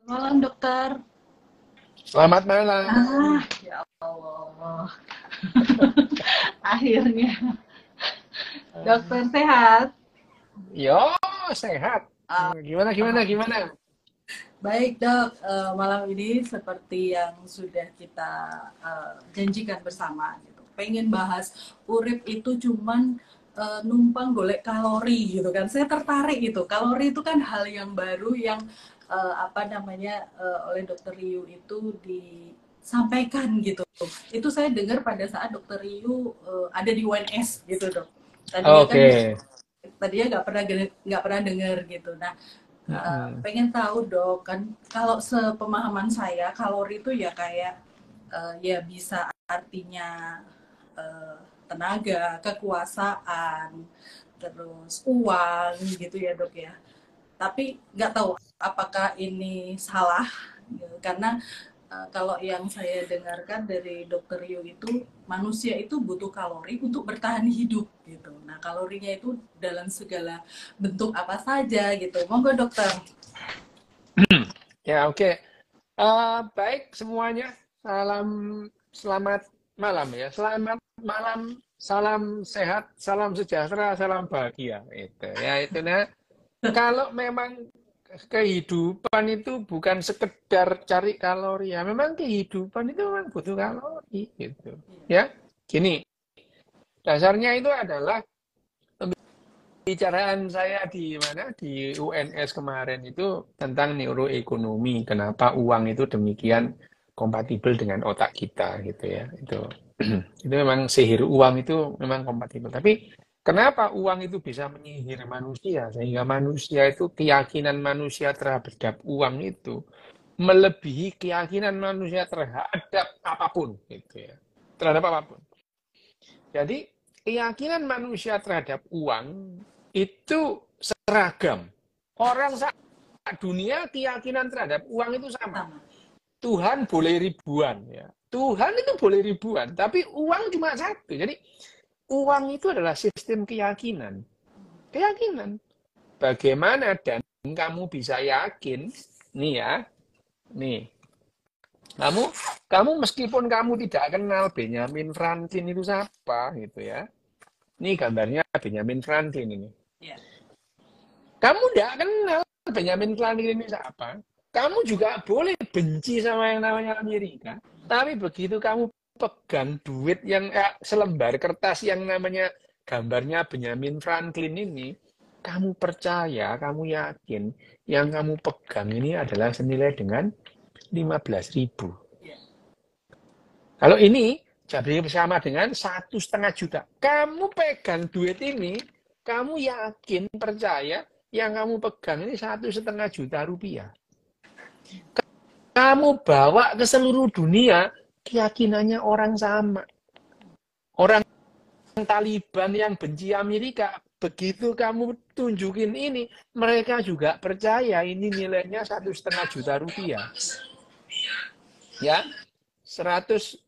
Malam, dokter. Selamat malam. Ya Allah. Akhirnya. Dokter sehat? Yo, sehat. Gimana, gimana, gimana? Baik, Dok. Malam ini seperti yang sudah kita janjikan bersama gitu. Pengen bahas urip itu cuman numpang golek kalori gitu kan. Saya tertarik gitu. Kalori itu kan hal yang baru yang oleh Dokter Riu itu disampaikan gitu. Itu saya dengar pada saat Dokter Riu ada di UNS gitu, Dok. Tadinya kan Oke. tadinya nggak pernah dengar gitu. Nah, Mm-mm. pengen tahu, Dok, kan kalau sepemahaman saya kalori itu ya kayak ya bisa artinya eh, tenaga, kekuasaan, terus uang gitu ya, Dok ya. Tapi nggak tahu apakah ini salah gitu. Karena kalau yang saya dengarkan dari Dokter Rio itu manusia itu butuh kalori untuk bertahan hidup gitu. Nah, kalorinya itu dalam segala bentuk apa saja gitu. Monggo, dokter. Ya, oke. Baik semuanya. Salam, selamat malam ya. Selamat malam. Salam sehat, salam sejahtera, salam bahagia. Itu ya, itu nah. Kalau memang kehidupan itu bukan sekedar cari kalori ya, memang kehidupan itu memang butuh kalori gitu. Ya, gini. Dasarnya itu adalah pembicaraan saya di mana di UNS kemarin itu tentang neuroekonomi. Kenapa uang itu demikian kompatibel dengan otak kita gitu ya. Itu memang sihir uang itu memang kompatibel. Tapi kenapa uang itu bisa menyihir manusia sehingga manusia itu keyakinan manusia terhadap uang itu melebihi keyakinan manusia terhadap apapun gitu ya. Terhadap apapun. Jadi keyakinan manusia terhadap uang itu seragam. Orang saat dunia keyakinan terhadap uang itu sama. Sama. Tuhan boleh ribuan ya. Tuhan itu boleh ribuan, tapi uang cuma satu. Jadi uang itu adalah sistem keyakinan. Keyakinan. Bagaimana dan kamu bisa yakin, nih ya, nih, kamu kamu meskipun kamu tidak kenal Benjamin Franklin itu siapa gitu ya. Ini gambarnya Benjamin Franklin ini. Ya. Kamu tidak kenal Benjamin Franklin ini siapa. Kamu juga boleh benci sama yang namanya Amerika. Tapi begitu kamu pegang duit yang selembar kertas yang namanya gambarnya Benjamin Franklin ini, kamu percaya, kamu yakin yang kamu pegang ini adalah senilai dengan 15.000. Ya. Kalau ini jadi bersama dengan 1,5 juta. Kamu pegang duit ini, kamu yakin, percaya, yang kamu pegang ini 1,5 juta rupiah. Kamu bawa ke seluruh dunia, keyakinannya orang sama. Orang Taliban yang benci Amerika, begitu kamu tunjukin ini, mereka juga percaya ini nilainya 1,5 juta rupiah. Ya, 100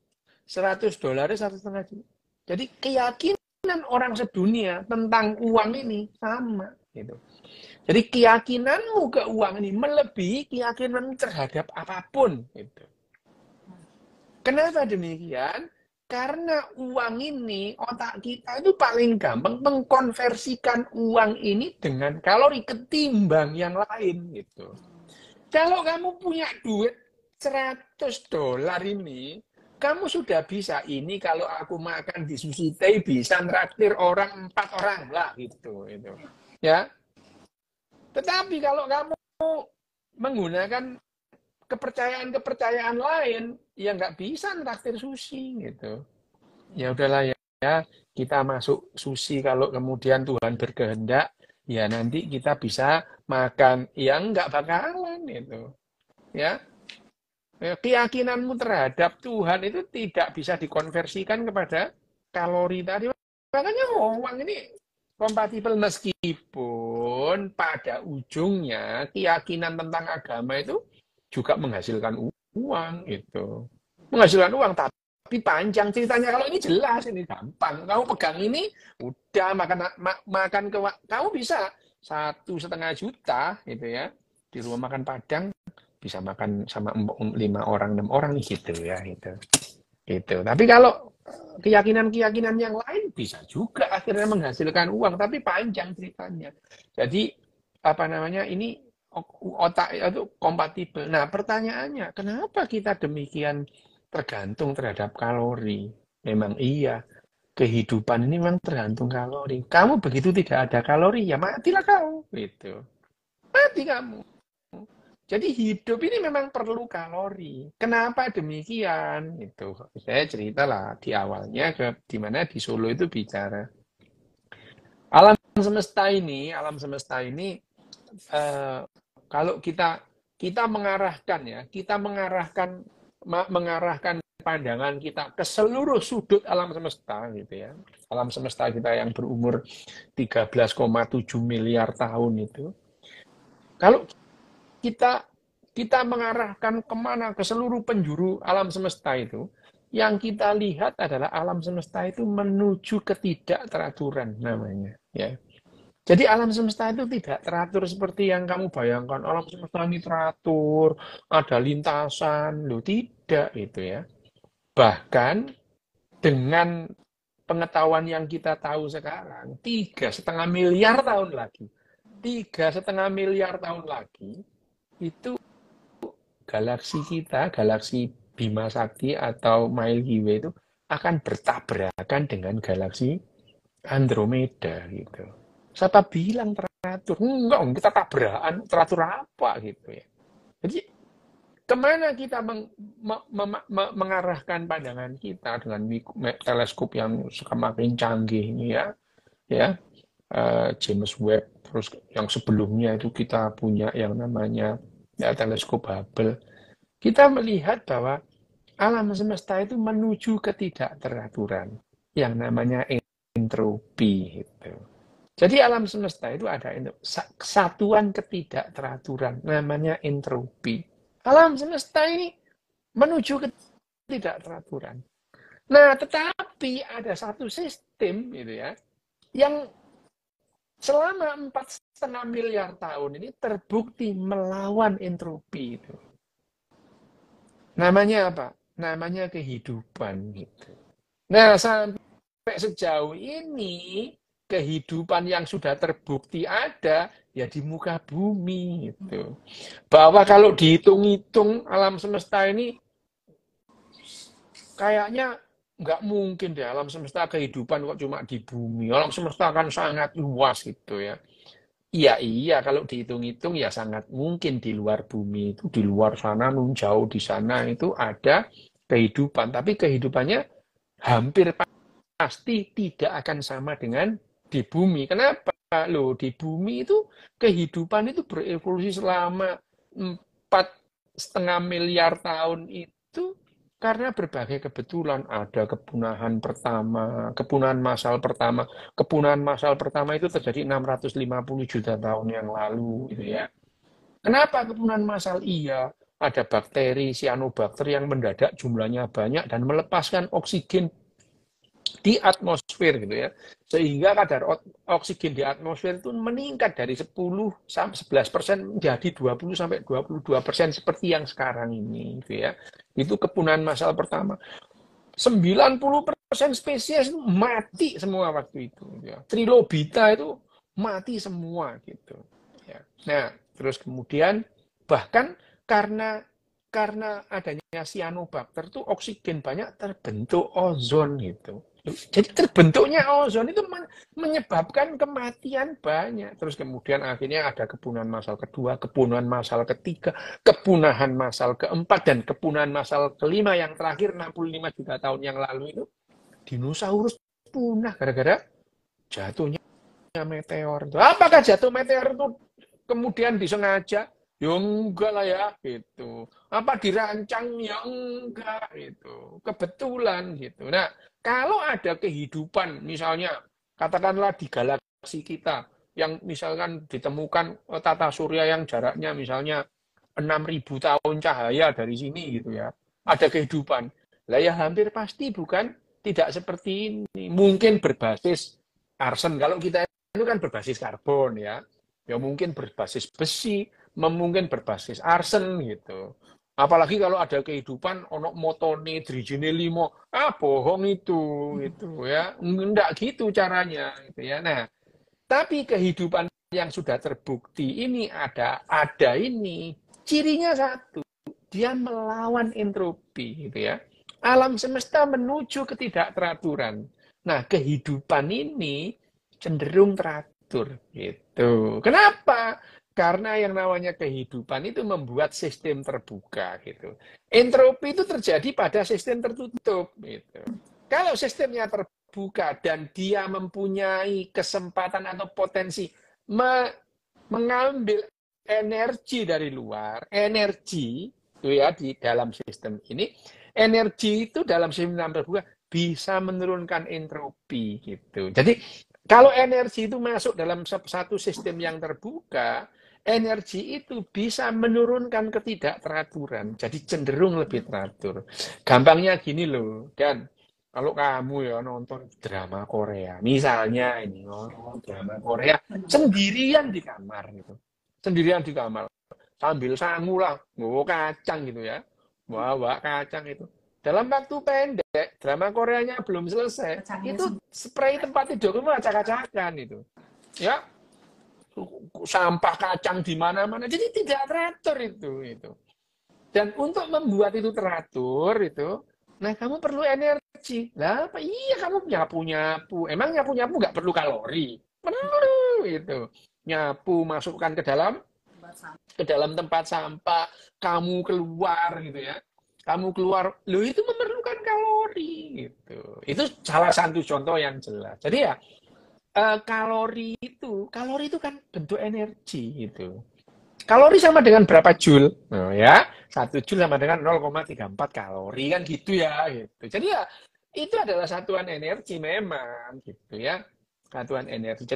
dolar 1,5 juta. Jadi keyakinan orang sedunia tentang uang ini sama gitu. Jadi keyakinanmu ke uang ini melebihi keyakinan terhadap apapun gitu. Kenapa demikian? Karena uang ini, otak kita itu paling gampang mengkonversikan uang ini dengan kalori ketimbang yang lain gitu. Kalau kamu punya duit 100 dolar ini, kamu sudah bisa ini kalau aku makan di Sushi Tei bisa traktir orang 4 orang lah gitu itu. Ya. Tetapi kalau kamu menggunakan kepercayaan-kepercayaan lain, ya nggak bisa traktir sushi gitu. Ya udahlah ya, kita masuk sushi kalau kemudian Tuhan berkehendak, ya nanti kita bisa makan. Ya nggak bakalan itu. Ya, keyakinanmu terhadap Tuhan itu tidak bisa dikonversikan kepada kalori tadi. Makanya uang ini kompatibel meskipun pada ujungnya keyakinan tentang agama itu juga menghasilkan uang itu. Menghasilkan uang tapi panjang ceritanya. Kalau ini jelas, ini gampang. Kamu pegang ini udah makan kamu bisa 1,5 juta gitu ya di rumah makan Padang bisa makan sama 5 orang, 6 orang gitu ya, gitu. Tapi kalau keyakinan-keyakinan yang lain bisa juga akhirnya menghasilkan uang, tapi panjang ceritanya. Jadi apa namanya ini otak itu kompatibel. Nah, pertanyaannya, kenapa kita demikian tergantung terhadap kalori? Memang iya, kehidupan ini memang tergantung kalori. Kamu begitu tidak ada kalori, ya matilah kamu, gitu. Mati kamu. Jadi hidup ini memang perlu kalori. Kenapa demikian? Itu saya cerita lah di awalnya di mana di Solo itu bicara alam semesta ini kalau kita mengarahkan ya, mengarahkan pandangan kita ke seluruh sudut alam semesta gitu ya. Alam semesta kita yang berumur 13,7 miliar tahun itu. Kalau kita mengarahkan kemana ke seluruh penjuru alam semesta itu, yang kita lihat adalah alam semesta itu menuju ketidakteraturan namanya. Ya. Jadi alam semesta itu tidak teratur seperti yang kamu bayangkan. Alam semesta ini teratur, ada lintasan, loh tidak gitu ya. Bahkan dengan pengetahuan yang kita tahu sekarang, 3,5 miliar tahun lagi, 3,5 miliar tahun lagi, itu galaksi kita, galaksi Bima Sakti atau Milky Way itu akan bertabrakan dengan galaksi Andromeda gitu. Siapa bilang teratur? Enggak, kita tabrakan, teratur apa gitu ya. Jadi kemana kita mengarahkan pandangan kita dengan teleskop yang semakin canggih ini ya, James Webb, terus yang sebelumnya itu kita punya yang namanya teleskop Hubble. Kita melihat bahwa alam semesta itu menuju ketidakteraturan yang namanya entropi gitu. Jadi alam semesta itu ada kesatuan ketidakteraturan namanya entropi. Alam semesta ini menuju ketidakteraturan. Nah, tetapi ada satu sistem gitu ya yang selama 4,5 miliar tahun ini terbukti melawan entropi itu. Namanya apa? Namanya kehidupan gitu. Nah, sampai sejauh ini kehidupan yang sudah terbukti ada ya di muka bumi gitu. Bahwa kalau dihitung-hitung alam semesta ini kayaknya nggak mungkin deh alam semesta kehidupan kok cuma di bumi. Alam semesta kan sangat luas gitu ya. Iya, kalau dihitung-hitung ya sangat mungkin di luar bumi itu, di luar sana, jauh di sana itu ada kehidupan. Tapi kehidupannya hampir pasti tidak akan sama dengan di bumi. Kenapa? Loh, di bumi itu kehidupan itu berevolusi selama 4,5 miliar tahun itu karena berbagai kebetulan. Ada kepunahan pertama, kepunahan massal pertama. Kepunahan massal pertama itu terjadi 650 juta tahun yang lalu gitu ya. Kenapa kepunahan massal? Iya, ada bakteri cyanobacter yang mendadak jumlahnya banyak dan melepaskan oksigen di atmosfer gitu ya. Sehingga kadar oksigen di atmosfer itu meningkat dari 10-11% menjadi 20-22% seperti yang sekarang ini gitu ya. Itu kepunahan massal pertama. 90% spesies itu mati semua waktu itu ya. Trilobita itu mati semua gitu ya. Nah, terus kemudian bahkan karena adanya cyanobacter tuh oksigen banyak terbentuk ozon gitu. Jadi terbentuknya ozon itu menyebabkan kematian banyak. Terus kemudian akhirnya ada kepunahan massal kedua, kepunahan massal ketiga, kepunahan massal keempat, dan kepunahan massal kelima yang terakhir 65 juta tahun yang lalu itu dinosaurus punah gara-gara jatuhnya meteor. Apakah jatuh meteor itu kemudian disengaja? Ya enggak lah ya, gitu. Apa dirancang? Ya enggak, gitu. Kebetulan, gitu. Nah, kalau ada kehidupan, misalnya, katakanlah di galaksi kita, yang misalkan ditemukan tata surya yang jaraknya misalnya 6.000 tahun cahaya dari sini, gitu ya. Ada kehidupan. Lah ya hampir pasti bukan, tidak seperti ini. Mungkin berbasis arsen. Kalau kita itu kan berbasis karbon ya. Ya mungkin berbasis besi, mungkin berbasis arsen gitu. Apalagi kalau ada kehidupan ono motone drijine 5, bohong itu gitu ya. Enggak gitu caranya gitu ya. Nah, tapi kehidupan yang sudah terbukti ini ada ini cirinya satu, dia melawan entropi gitu ya. Alam semesta menuju ketidakteraturan. Nah, kehidupan ini cenderung teratur gitu. Kenapa? Karena yang namanya kehidupan itu membuat sistem terbuka gitu. Entropi itu terjadi pada sistem tertutup gitu. Kalau sistemnya terbuka dan dia mempunyai kesempatan atau potensi mengambil energi dari luar, energi itu ya di dalam sistem ini, energi itu dalam sistem terbuka bisa menurunkan entropi gitu. Jadi kalau energi itu masuk dalam satu sistem yang terbuka, energi itu bisa menurunkan ketidakteraturan. Jadi cenderung lebih teratur. Gampangnya gini loh, Dan. Kalau kamu ya nonton drama Korea, misalnya ini nonton drama Korea sendirian di kamar gitu. Sendirian di kamar sambil sangu lah, bawa kacang gitu ya. Bawa kacang itu. Dalam waktu pendek, drama Koreanya belum selesai. Itu spray tempat tidur itu acak-acakan itu. Ya, sampah kacang di mana-mana. Jadi tidak teratur itu. Dan untuk membuat itu teratur itu, nah kamu perlu energi. Lah apa? Iya kamu nyapu-nyapu. Emang nyapu-nyapu nggak perlu kalori? Perlu itu. Nyapu masukkan ke dalam tempat sampah, kamu keluar gitu ya. Kamu keluar, lo itu memerlukan kalori gitu. Itu salah satu contoh yang jelas. Jadi ya kalori itu kan bentuk energi gitu. Kalori sama dengan berapa joule? Oh, ya, 1 joule sama dengan 0,34 kalori kan gitu ya gitu. Jadi ya itu adalah satuan energi memang gitu ya. Satuan energi.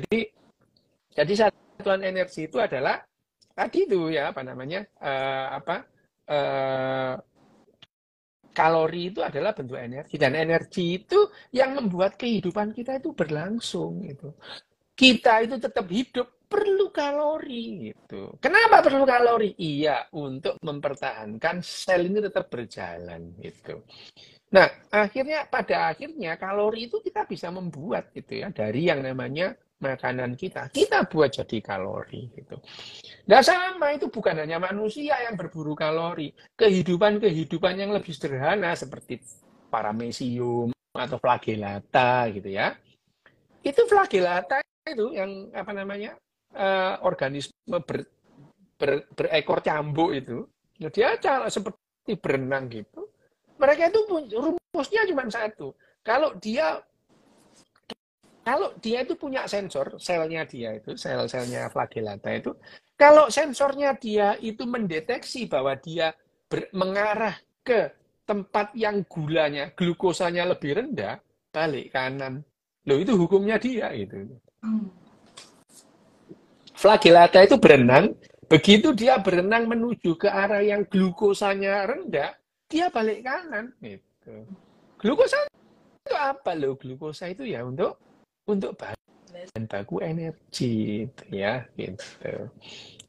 Jadi satuan energi itu adalah tadi itu ya apa namanya? Kalori itu adalah bentuk energi dan energi itu yang membuat kehidupan kita itu berlangsung gitu. Kita itu tetap hidup perlu kalori gitu. Kenapa perlu kalori? Iya, untuk mempertahankan sel ini tetap berjalan gitu. Nah, pada akhirnya kalori itu kita bisa membuat gitu ya dari yang namanya makanan kita. Kita buat jadi kalori gitu. Nah, sama itu bukan hanya manusia yang berburu kalori. Kehidupan-kehidupan yang lebih sederhana seperti paramecium atau flagellata gitu ya. Itu flagellata itu yang apa namanya organisme berekor cambuk itu, dia seperti berenang gitu. Mereka itu rumusnya cuma satu. Kalau dia itu punya sensor, selnya dia itu, sel-selnya flagellata itu, kalau sensornya dia itu mendeteksi bahwa dia mengarah ke tempat yang glukosanya lebih rendah, balik kanan. Loh itu hukumnya dia itu. Flagellata itu berenang, begitu dia berenang menuju ke arah yang glukosanya rendah, dia balik kanan. Gitu. Glukosa itu apa loh? Glukosa itu ya untuk bahan baku energi, gitu ya. Gitu.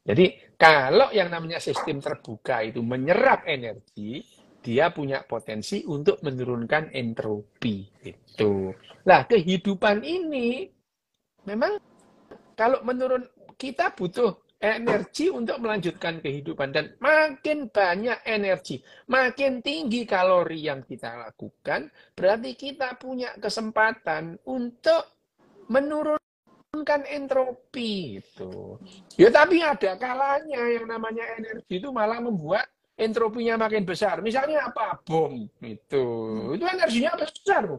Jadi kalau yang namanya sistem terbuka itu menyerap energi, dia punya potensi untuk menurunkan entropi. Gitu. Nah, kehidupan ini memang kalau kita butuh energi untuk melanjutkan kehidupan dan makin banyak energi, makin tinggi kalori yang kita lakukan, berarti kita punya kesempatan untuk menurunkan entropi itu. Ya tapi ada kalanya yang namanya energi itu malah membuat entropinya makin besar. Misalnya apa? Bom itu. Itu energinya besar.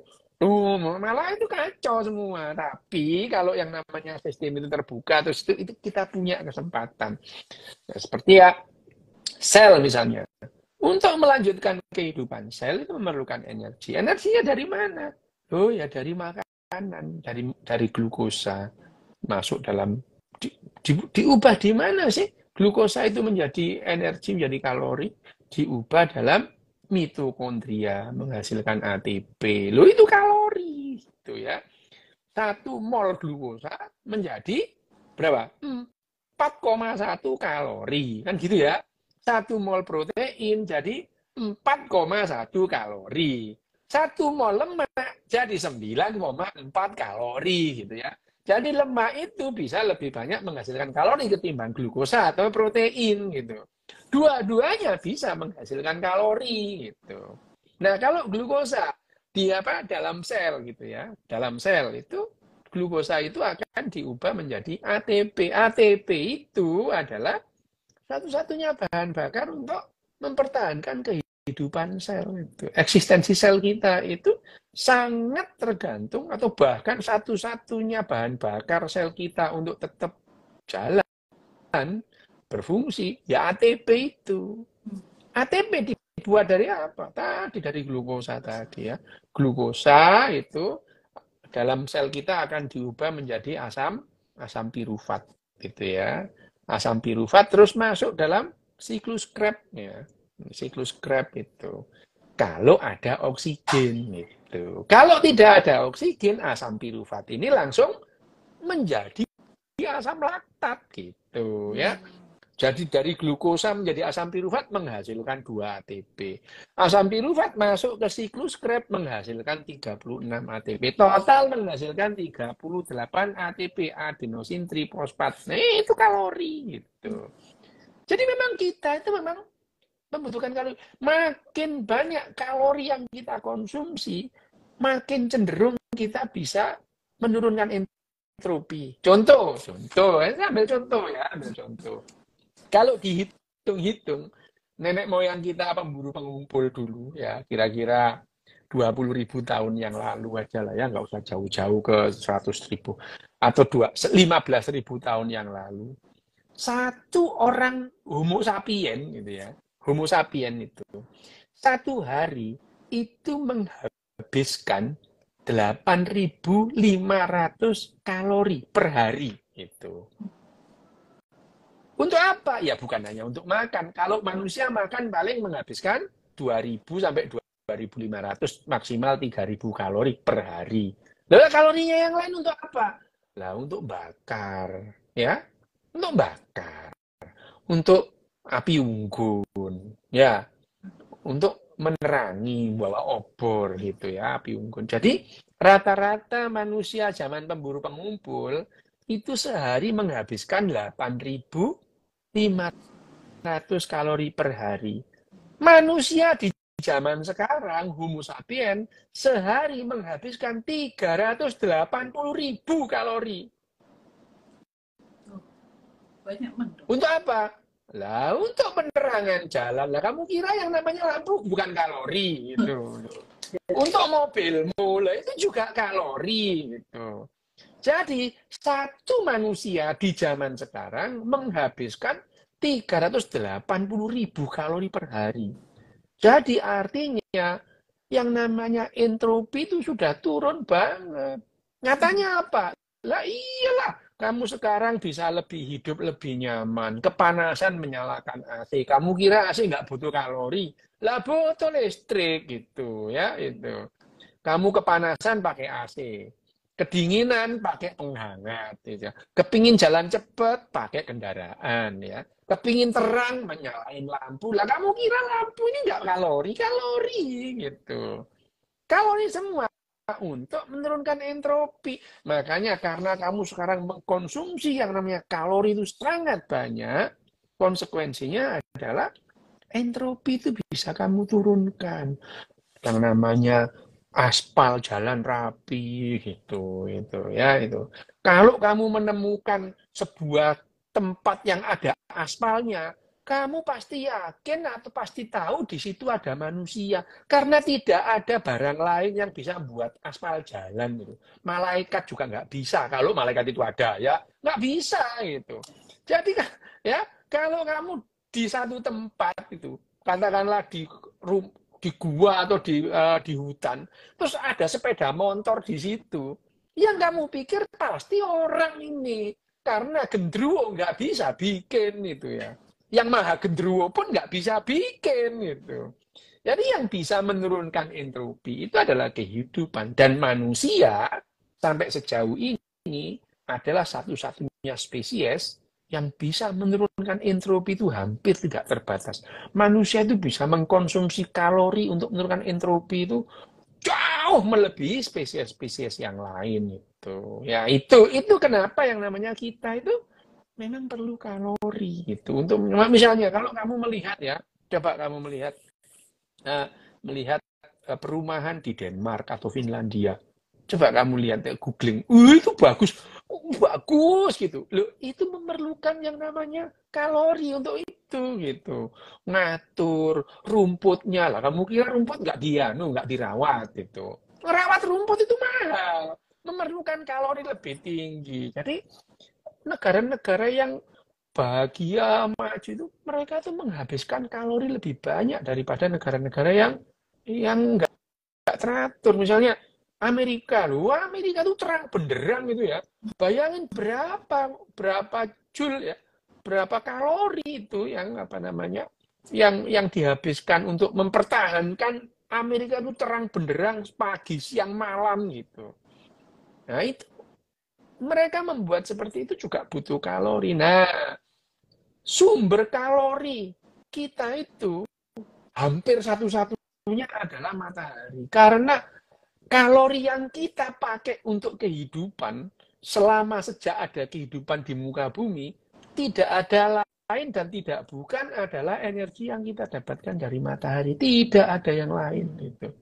Malah itu kacau semua. Tapi kalau yang namanya sistem itu terbuka, terus itu kita punya kesempatan. Nah, seperti ya sel misalnya. Untuk melanjutkan kehidupan, sel itu memerlukan energi. Energinya dari mana? Oh ya dari makanan, dari glukosa masuk dalam diubah di mana sih? Glukosa itu menjadi energi, menjadi kalori, diubah dalam mitokondria menghasilkan ATP. Loh itu kalori gitu ya. 1 mol glukosa menjadi berapa? 4,1 kalori. Kan gitu ya. 1 mol protein jadi 4,1 kalori. 1 mol lemak jadi 9,4 kalori gitu ya. Jadi lemak itu bisa lebih banyak menghasilkan kalori ketimbang glukosa atau protein gitu. Dua-duanya bisa menghasilkan kalori gitu. Nah, kalau glukosa di dalam sel gitu ya. Dalam sel itu glukosa itu akan diubah menjadi ATP. ATP itu adalah satu-satunya bahan bakar untuk mempertahankan kehidupan sel itu. Eksistensi sel kita itu sangat tergantung atau bahkan satu-satunya bahan bakar sel kita untuk tetap jalan, berfungsi, ya ATP itu. ATP dibuat dari apa? Tadi dari glukosa tadi ya. Glukosa itu dalam sel kita akan diubah menjadi asam pirufat gitu ya. Asam pirufat terus masuk dalam siklus Krebs ya. Siklus Krebs itu. Kalau ada oksigen gitu. Kalau tidak ada oksigen, asam pirufat ini langsung menjadi asam laktat gitu ya. Jadi dari glukosa menjadi asam pirufat menghasilkan 2 ATP. Asam pirufat masuk ke siklus Krebs menghasilkan 36 ATP. Total menghasilkan 38 ATP, adenosin trifosfat. Nah, itu kalori gitu. Jadi memang kita itu memang membutuhkan kalori. Makin banyak kalori yang kita konsumsi, makin cenderung kita bisa menurunkan entropi. Contoh, ambil contoh ya, ambil contoh. Kalau dihitung-hitung, nenek moyang kita pemburu pengumpul dulu ya, kira-kira 20.000 tahun yang lalu aja lah ya, nggak usah jauh-jauh ke 100.000 atau 15.000 tahun yang lalu. Satu orang Homo sapien gitu ya, Homo sapien itu satu hari itu menghabiskan 8.500 kalori per hari itu. Untuk apa? Ya bukan hanya untuk makan. Kalau manusia makan paling menghabiskan 2.000 sampai 2.500 maksimal 3.000 kalori per hari. Lalu kalorinya yang lain untuk apa? Lah untuk bakar, ya. Untuk bakar. Untuk api unggun, ya. Untuk menerangi, bawa obor gitu ya, api unggun. Jadi rata-rata manusia zaman pemburu pengumpul itu sehari menghabiskan 8.500 kalori per hari. Manusia di zaman sekarang, Homo sapien, sehari menghabiskan 380.000 kalori. Banyak mendung. Untuk apa? Lah, untuk penerangan jalan. Lah, kamu kira yang namanya lampu bukan kalori gitu. Untuk mobilmu, lah itu juga kalori gitu. Jadi, satu manusia di zaman sekarang menghabiskan 380.000 kalori per hari. Jadi, artinya yang namanya entropi itu sudah turun banget. Nyatanya apa? Lah iyalah, kamu sekarang bisa hidup lebih nyaman. Kepanasan menyalakan AC. Kamu kira AC nggak butuh kalori? Lah butuh listrik gitu ya itu. Kamu kepanasan pakai AC. Kedinginan pakai penghangat, gitu. Kepingin jalan cepat pakai kendaraan, ya. Kepingin terang menyalain lampu. Lah kamu kira lampu ini nggak kalori? Kalori, gitu. Kalori semua untuk menurunkan entropi. Makanya karena kamu sekarang mengkonsumsi yang namanya kalori itu sangat banyak, konsekuensinya adalah entropi itu bisa kamu turunkan. Yang namanya aspal jalan rapi gitu ya itu. Kalau kamu menemukan sebuah tempat yang ada aspalnya, kamu pasti yakin atau pasti tahu di situ ada manusia karena tidak ada barang lain yang bisa membuat aspal jalan gitu. Malaikat juga nggak bisa kalau malaikat itu ada ya nggak bisa gitu. Jadi ya kalau kamu di satu tempat itu katakanlah di gua atau di hutan, terus ada sepeda motor di situ. Yang kamu pikir pasti orang ini, karena gendruwo nggak bisa bikin itu ya. Yang maha gendruwo pun nggak bisa bikin gitu. Jadi yang bisa menurunkan entropi itu adalah kehidupan dan manusia sampai sejauh ini adalah satu-satunya spesies yang bisa menurunkan entropi itu hampir tidak terbatas. Manusia itu bisa mengkonsumsi kalori untuk menurunkan entropi itu jauh melebihi spesies-spesies yang lain itu. Ya itu kenapa yang namanya kita itu memang perlu kalori gitu. Untuk misalnya kalau kamu melihat ya, coba kamu melihat uh, melihat perumahan di Denmark atau Finlandia. Coba kamu lihat googling, itu bagus, bagus gitu. Loh, itu memerlukan yang namanya kalori untuk itu gitu. Ngatur rumputnya lah. Kamu kira rumput nggak dirawat gitu. Merawat rumput itu mahal, memerlukan kalori lebih tinggi. Jadi negara-negara yang bahagia maju itu mereka tuh menghabiskan kalori lebih banyak daripada negara-negara yang nggak teratur. Misalnya Amerika loh, Amerika tuh terang benderang gitu ya. Bayangin berapa joule ya, berapa kalori itu yang apa namanya, yang dihabiskan untuk mempertahankan Amerika itu terang benderang pagi, siang, malam gitu. Nah itu mereka membuat seperti itu juga butuh kalori. Nah, sumber kalori kita itu hampir satu-satunya adalah matahari. Karena kalori yang kita pakai untuk kehidupan selama sejak ada kehidupan di muka bumi tidak ada lain dan tidak bukan adalah energi yang kita dapatkan dari matahari. Tidak ada yang lain gitu.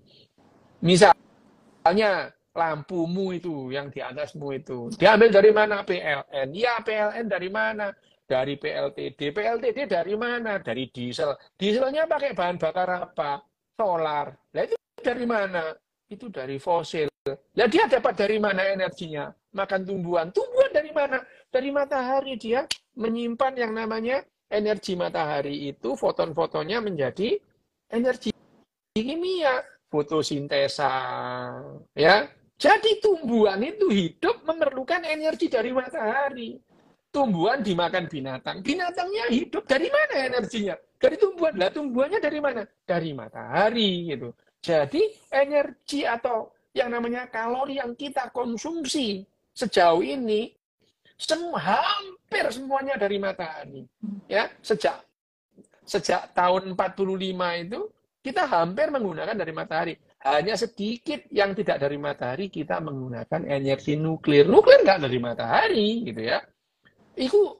Misalnya lampumu itu yang di atasmu itu diambil dari mana? PLN. Ya, PLN dari mana? Dari PLTD. PLTD dari mana? Dari diesel. Dieselnya pakai bahan bakar apa? Solar. Nah itu dari mana? Itu dari fosil. Nah dia dapat dari mana energinya? Makan tumbuhan. Tumbuhan dari mana? Dari matahari. Dia menyimpan yang namanya energi matahari itu, foton-fotonnya menjadi energi kimia, fotosintesa, ya. Jadi tumbuhan itu hidup memerlukan energi dari matahari. Tumbuhan dimakan binatang, binatangnya hidup dari mana energinya? Dari tumbuhan. Lah tumbuhannya dari mana? Dari matahari gitu. Jadi energi atau yang namanya kalori yang kita konsumsi sejauh ini hampir semuanya dari matahari. Ya, sejak tahun 45 itu kita hampir menggunakan dari matahari. Hanya sedikit yang tidak dari matahari kita menggunakan energi nuklir. Nuklir nggak dari matahari gitu ya. Itu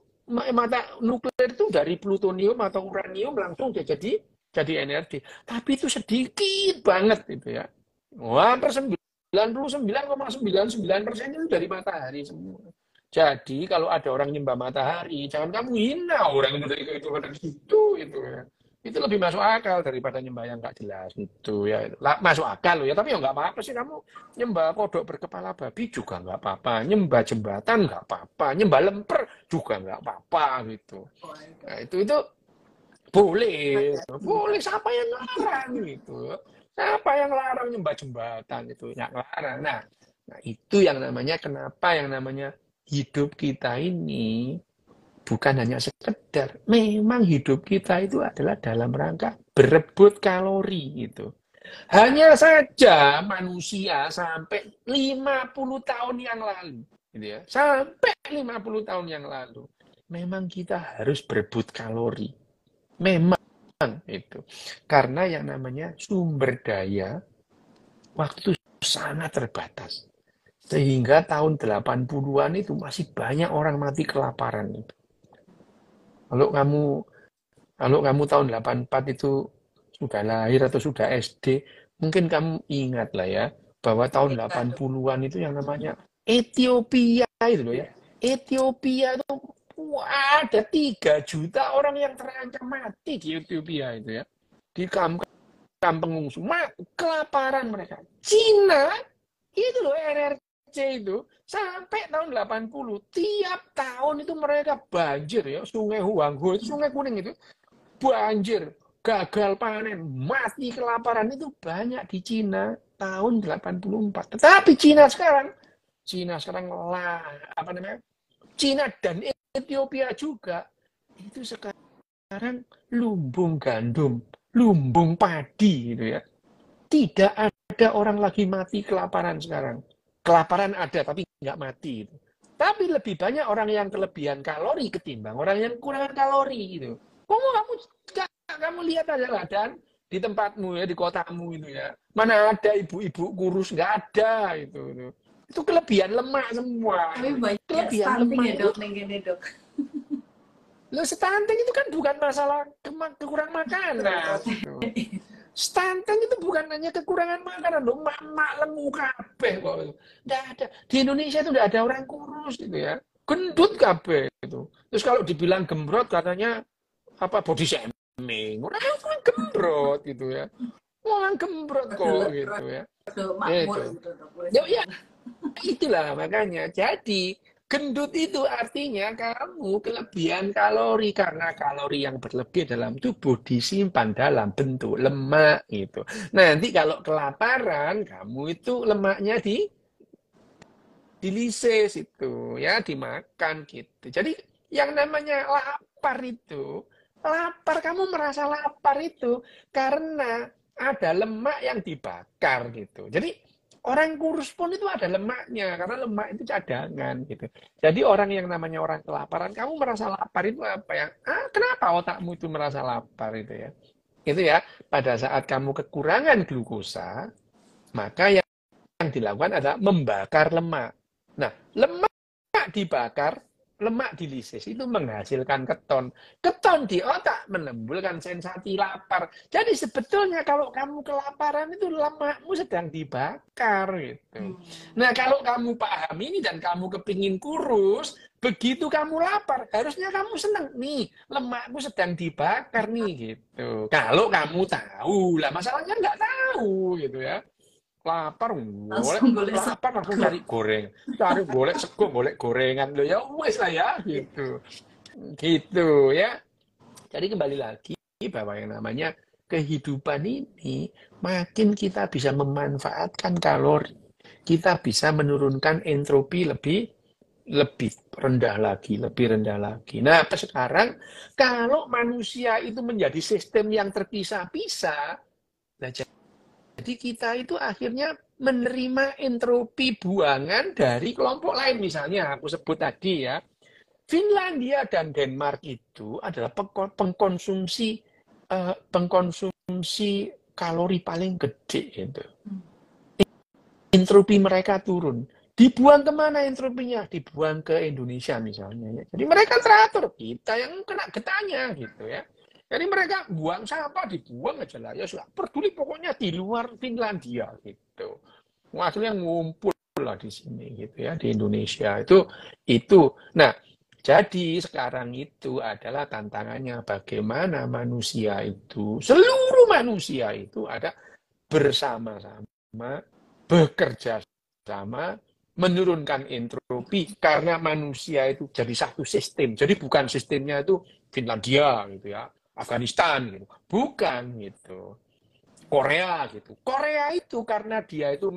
nuklir itu dari plutonium atau uranium langsung jadi energi. Tapi itu sedikit banget gitu ya. Hampir 99,99% itu dari matahari semua. Jadi kalau ada orang nyembah matahari, jangan kamu hina orang itu dari itu gitu ya. Itu lebih masuk akal daripada nyembah yang nggak jelas gitu ya. Masuk akal loh ya, tapi ya nggak apa-apa sih kamu nyembah kodok berkepala babi juga nggak apa-apa, nyembah jembatan nggak apa-apa, nyembah lemper juga nggak apa-apa gitu. Nah, itu boleh, boleh siapa yang larang gitu. Siapa yang larang nyembah jembatan itu, nggak larang. Nah itu yang namanya kenapa yang namanya hidup kita ini bukan hanya sekedar, memang hidup kita itu adalah dalam rangka berebut kalori gitu. Hanya saja manusia sampai 50 tahun yang lalu, gitu ya, sampai 50 tahun yang lalu, memang kita harus berebut kalori. Memang itu. Karena yang namanya sumber daya waktu sangat terbatas. Sehingga tahun 80-an itu masih banyak orang mati kelaparan itu. Kalau kamu tahun 84 itu sudah lahir atau sudah SD, mungkin kamu ingat lah ya, bahwa tahun 80-an itu yang namanya Ethiopia itu loh ya. Ethiopia itu ada 3 juta orang yang terancam mati di Ethiopia itu ya. Di kampung pengungsi, kelaparan mereka. Cina, itu loh RRC itu, sampai tahun 80, tiap tahun itu mereka banjir ya, sungai Huanghe, itu sungai kuning itu, banjir, gagal panen, mati kelaparan itu banyak di Cina tahun 84. Tetapi Cina sekarang apa namanya? Cina dan Ethiopia juga itu sekarang lumbung gandum, lumbung padi gitu ya. Tidak ada orang lagi mati kelaparan sekarang. Kelaparan ada tapi nggak mati. Gitu. Tapi lebih banyak orang yang kelebihan kalori ketimbang orang yang kekurangan kalori gitu. Kamu lihat aja lah, Dan, di tempatmu ya, di kotamu itu ya. Mana ada ibu-ibu kurus, nggak ada itu. Itu kelebihan lemak semua. Tapi banyak Kelebihan stunting lemak ya itu. dok, nih gini dok. Loh, stunting itu kan bukan masalah kekurangan makanan. Gitu. Stunting itu bukan hanya kekurangan makanan, loh, mak lemu kabeh kok. Nggak ada. Di Indonesia itu nggak ada orang kurus gitu ya. Gendut kabeh itu. Terus kalau dibilang gembrot katanya apa body shaming. Orang gembrot gitu ya. Orang gembrot kok gitu ya. Makmur Itu. gitu dok. Ya, itulah makanya. Jadi gendut itu artinya kamu kelebihan kalori karena kalori yang berlebih dalam tubuh disimpan dalam bentuk lemak gitu. Nanti kalau kelaparan, kamu itu lemaknya dilisis itu ya, dimakan gitu. Jadi yang namanya lapar kamu merasa lapar itu karena ada lemak yang dibakar gitu. Jadi orang kurus pun itu ada lemaknya, karena lemak itu cadangan gitu. Jadi orang yang namanya orang kelaparan, kamu merasa lapar itu apa ya? Kenapa otakmu itu merasa lapar itu ya? Itu ya, pada saat kamu kekurangan glukosa, maka yang dilakukan adalah membakar lemak. Nah, lemak dibakar, lemak dilisis itu menghasilkan keton. Keton di otak menimbulkan sensasi lapar. Jadi sebetulnya kalau kamu kelaparan itu lemakmu sedang dibakar gitu. Nah, kalau kamu paham ini dan kamu kepingin kurus, begitu kamu lapar, harusnya kamu senang nih, lemakmu sedang dibakar nih gitu. Kalau kamu tahu, lah masalahnya nggak tahu gitu ya. Lapar langsung cari golek sego, golek gorengan lo ya wes lah ya gitu ya. Jadi kembali lagi bahwa yang namanya kehidupan ini makin kita bisa memanfaatkan kalori, kita bisa menurunkan entropi lebih rendah lagi. Nah, sekarang kalau manusia itu menjadi sistem yang terpisah-pisah, jadi kita itu akhirnya menerima entropi buangan dari kelompok lain. Misalnya aku sebut tadi ya, Finlandia dan Denmark itu adalah pengkonsumsi kalori paling gede gitu. Entropi mereka turun. Dibuang kemana entropinya? Dibuang ke Indonesia misalnya. Jadi mereka teratur, kita yang kena getahnya gitu ya. Jadi mereka buang sampah, dibuang aja lah. Ya sudah, peduli pokoknya di luar Finlandia gitu. Akhirnya ngumpul lah di sini gitu ya, di Indonesia. Itu. Nah, jadi sekarang itu adalah tantangannya bagaimana manusia itu, seluruh manusia itu ada bersama-sama, bekerja sama, menurunkan entropi karena manusia itu jadi satu sistem. Jadi bukan sistemnya itu Finlandia gitu ya, Afghanistan gitu. Bukan gitu. Korea gitu. Korea itu karena dia itu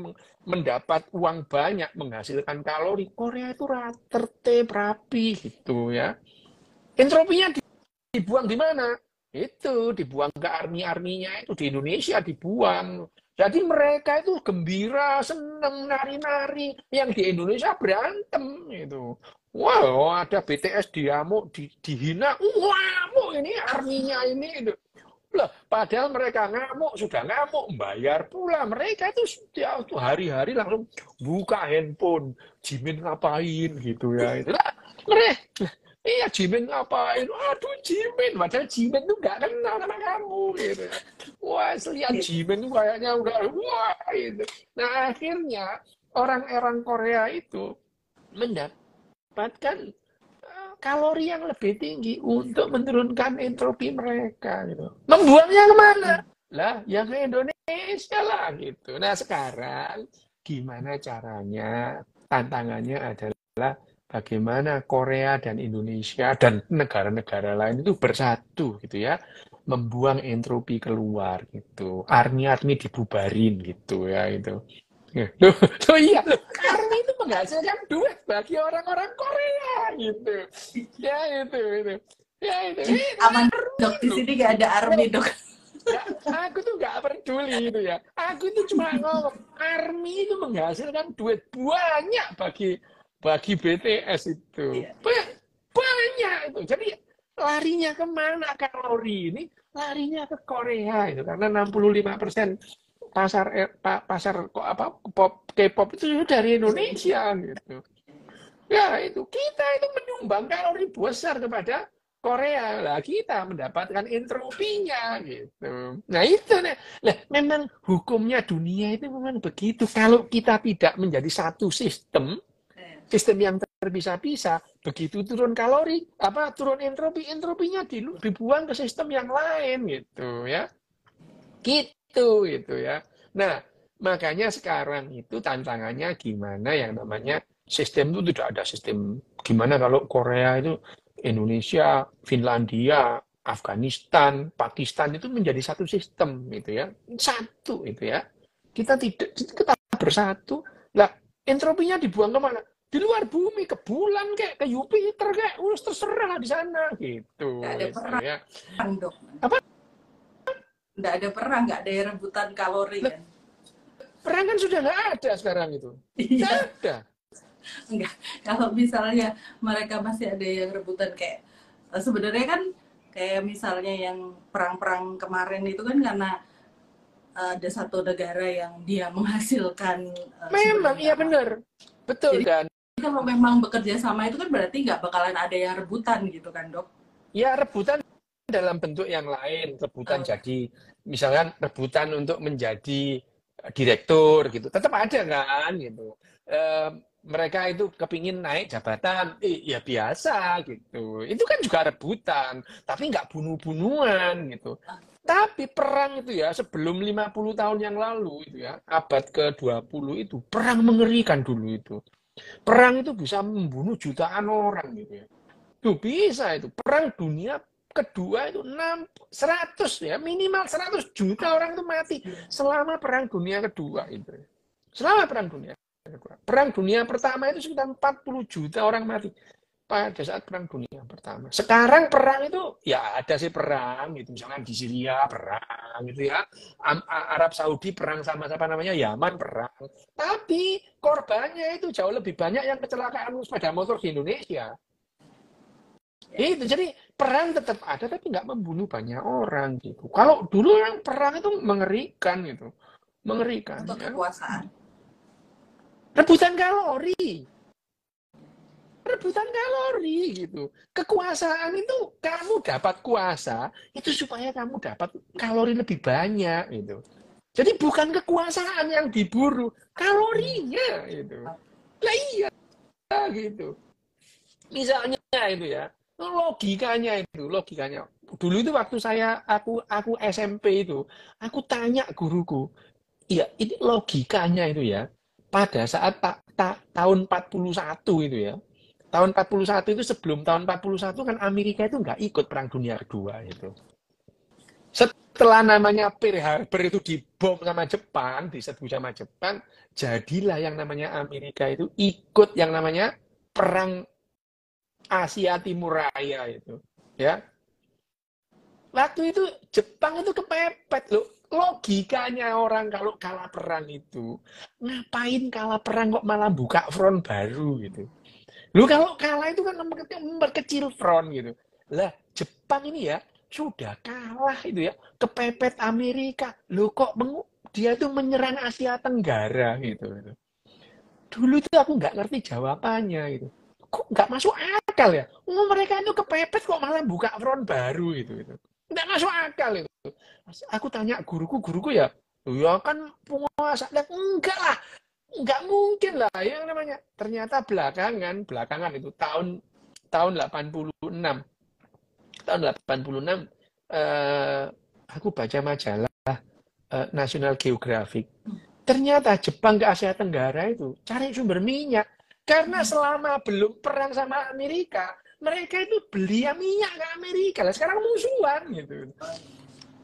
mendapat uang banyak, menghasilkan kalori. Korea itu tertib, rapi gitu ya. Entropinya dibuang di mana? Itu dibuang ke army-arminya itu di Indonesia dibuang. Jadi mereka itu gembira, senang, nari-nari. Yang di Indonesia berantem gitu. Wow, ada BTS diamuk, dihina. Ngamuk ini arminya ini. Gitu. Lah, padahal mereka sudah ngamuk, bayar pula. Mereka itu hari-hari langsung buka handphone. Jimin ngapain gitu ya. Itulah mereka. Iya, Jimin ngapain? Aduh, Jimin. Padahal Jimin tuh gak kenal sama kamu. Gitu. Wah, lihat Jimin tuh kayaknya udah, wah, gitu. Nah, akhirnya orang-orang Korea itu mendapatkan kalori yang lebih tinggi untuk menurunkan entropi mereka. Gitu. Membuangnya kemana? Lah, ya ke Indonesia lah. Gitu. Nah, sekarang gimana caranya? Tantangannya adalah bagaimana Korea dan Indonesia dan negara-negara lain itu bersatu gitu ya, membuang entropi keluar gitu, army dibubarin gitu ya itu. Loh iya, army itu menghasilkan duit bagi orang-orang Korea gitu. Ya itu. Ya itu. Aman dok, di sini gak ada army dok. Ya, aku tuh nggak peduli itu ya. Aku itu cuma ngomong army itu menghasilkan duit banyak bagi bagi BTS itu. Iya. Banyak itu. Jadi larinya kemana kalori ini? Larinya ke Korea itu karena 65% pasar K-pop itu dari Indonesia gitu. Ya itu kita itu menyumbang kalori besar kepada Korea lah, kita mendapatkan entropinya gitu. Nah itu nah memang hukumnya dunia itu memang begitu. Kalau kita tidak menjadi satu sistem yang terpisah-pisah, begitu turun kalori, turun entropinya dibuang ke sistem yang lain gitu ya. Gitu ya. Nah, makanya sekarang itu tantangannya gimana yang namanya sistem itu tidak ada sistem. Gimana kalau Korea itu Indonesia, Finlandia, Afghanistan, Pakistan itu menjadi satu sistem gitu ya. Satu itu ya. Kita bersatu. Lah, entropinya dibuang kemana? Di luar bumi, ke bulan kayak ke Jupiter kayak terserah di sana gitu. Nggak ada perang, ya. Dok. Apa? Nggak ada perang, nggak ada rebutan kalori kan? Perang kan sudah nggak ada sekarang itu. Nggak Iya. ada. Enggak. Kalau misalnya mereka masih ada yang rebutan kayak sebenarnya kan kayak misalnya yang perang-perang kemarin itu kan karena ada satu negara yang dia menghasilkan Memang iya benar. Betul. Jadi Dan kalau memang bekerja sama itu kan berarti nggak bakalan ada yang rebutan gitu kan, Dok? ya rebutan dalam bentuk yang lain. Rebutan jadi misalkan rebutan untuk menjadi direktur gitu. Tetap ada kan gitu. Mereka itu kepingin naik jabatan, ya biasa gitu. Itu kan juga rebutan, tapi nggak bunuh-bunuhan gitu. Tapi perang itu ya, sebelum 50 tahun yang lalu itu ya, abad ke-20 itu, perang mengerikan dulu itu. Perang itu bisa membunuh jutaan orang gitu ya. Tuh bisa itu. Perang dunia kedua itu 100 ya, minimal 100 juta orang itu mati selama perang dunia kedua itu. Selama perang dunia kedua. Perang dunia pertama itu sekitar 40 juta orang mati pada saat perang dunia pertama. Sekarang perang itu ya ada sih perang gitu, misalnya di Syria perang gitu ya. Arab Saudi perang sama siapa namanya Yaman perang. Tapi korbannya itu jauh lebih banyak yang kecelakaan sepeda motor di Indonesia. Itu jadi perang tetap ada tapi nggak membunuh banyak orang gitu. Kalau dulu yang perang itu mengerikan gitu. Mengerikan. Untuk ya. kekuasaan. Rebutan kalori. Rebutan kalori gitu. Kekuasaan itu kamu dapat kuasa itu supaya kamu dapat kalori lebih banyak gitu. Jadi bukan kekuasaan yang diburu, kalorinya gitu. Lah iya gitu. Misalnya itu ya, logikanya. Dulu itu waktu aku SMP itu, aku tanya guruku, iya ini logikanya itu ya. Pada saat tahun 41 itu ya. Tahun 41 itu sebelum tahun 41 kan Amerika itu nggak ikut Perang Dunia Kedua itu. Setelah namanya Pearl Harbor itu dibom sama Jepang, diserbu sama Jepang, jadilah yang namanya Amerika itu ikut yang namanya Perang Asia Timur Raya itu. Ya. Waktu itu Jepang itu kepepet loh. Logikanya orang kalau kalah perang itu, ngapain kalah perang kok malah buka front baru gitu. Lu kalau kalah itu kan memperkecil front gitu. Lah, Jepang ini ya sudah kalah itu ya, kepepet Amerika. Lu kok dia itu menyerang Asia Tenggara gitu. Dulu itu aku nggak ngerti jawabannya gitu. Kok nggak masuk akal ya? Mereka itu kepepet kok malah buka front baru gitu. Nggak masuk akal itu. Aku tanya guruku ya kan penguasa. Enggak lah, nggak mungkin lah yang namanya. Ternyata belakangan itu tahun 86. Tahun 86 aku baca majalah National Geographic. Ternyata Jepang ke Asia Tenggara itu cari sumber minyak. Karena selama belum perang sama Amerika, mereka itu beli minyak ke Amerika. Lah sekarang musuhan gitu.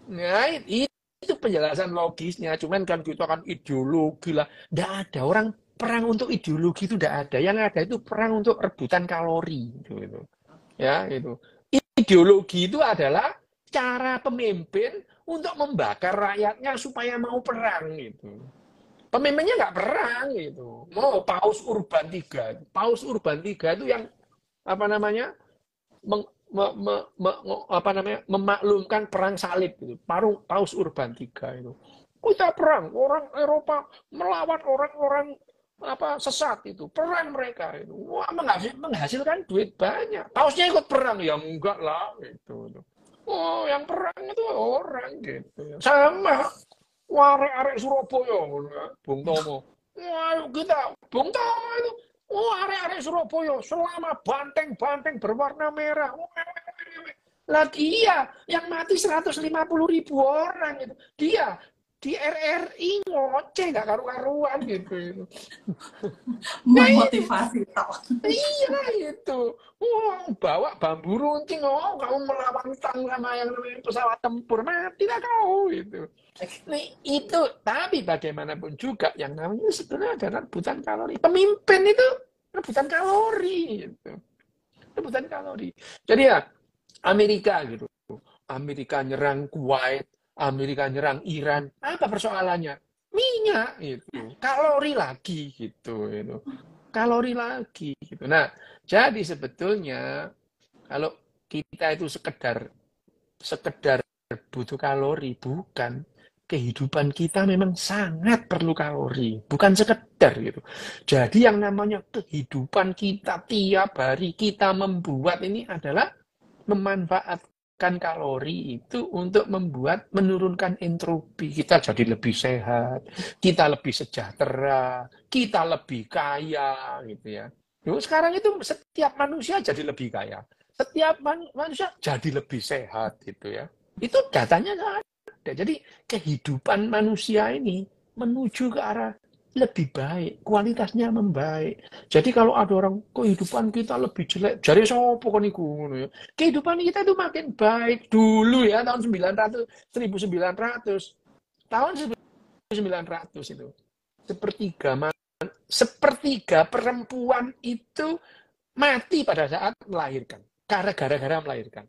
Nah, itu penjelasan logisnya. Cuman kan kita kan ideologi lah. Nggak ada orang perang untuk ideologi itu nggak ada. Yang ada itu perang untuk rebutan kalori gitu. Ya, itu. Ideologi itu adalah cara pemimpin untuk membakar rakyatnya supaya mau perang gitu. Pemimpinnya nggak perang gitu. Mau Paus Urban III. Paus Urban III itu yang apa namanya memaklumkan perang salib gitu. Paus Urban III itu. Kita perang, orang Eropa melawan orang-orang sesat itu, perang mereka itu. Wah, menghasilkan duit banyak. Pausnya ikut perang ya enggak lah gitu. Oh, yang perang itu orang gitu. Sama arek-arek Surabaya, Bung Tomo. Wah, kita Bung Tomo itu, arek-arek Surabaya selama banteng-banteng berwarna merah. Lah dia yang mati 150.000 orang itu. Dia di RRI ngoceh nggak karu-karuan gitu. Memotivasi toh. Iya itu. Bawa bambu runcing, kamu melawan tank sama yang namanya pesawat tempur, mati lah kau gitu. Nah, itu, tapi bagaimanapun juga yang namanya sebenarnya ada rebutan kalori. Pemimpin itu rebutan kalori gitu. Rebutan kalori. Jadi ya Amerika gitu. Amerika nyerang Kuwait, Amerika nyerang Iran. Apa persoalannya? Minyak itu. Kalori lagi gitu itu. Kalori lagi gitu. Nah, jadi sebetulnya kalau kita itu sekedar butuh kalori, bukan. Kehidupan kita memang sangat perlu kalori, bukan sekedar gitu. Jadi yang namanya kehidupan kita tiap hari kita membuat ini adalah memanfaatkan kalori itu untuk menurunkan entropi. Kita jadi lebih sehat, kita lebih sejahtera, kita lebih kaya gitu ya. Sekarang itu setiap manusia jadi lebih kaya. Setiap manusia jadi lebih sehat gitu ya. Itu datanya nggak ada. Jadi kehidupan manusia ini menuju ke arah lebih baik, kualitasnya membaik. Jadi kalau ada orang kehidupan kita lebih jelek, jare sapa kon iku ngono ya. Kehidupan kita itu makin baik dulu ya tahun 1900 tahun 1900 itu. Sepertiga perempuan itu mati pada saat melahirkan. Gara-gara melahirkan.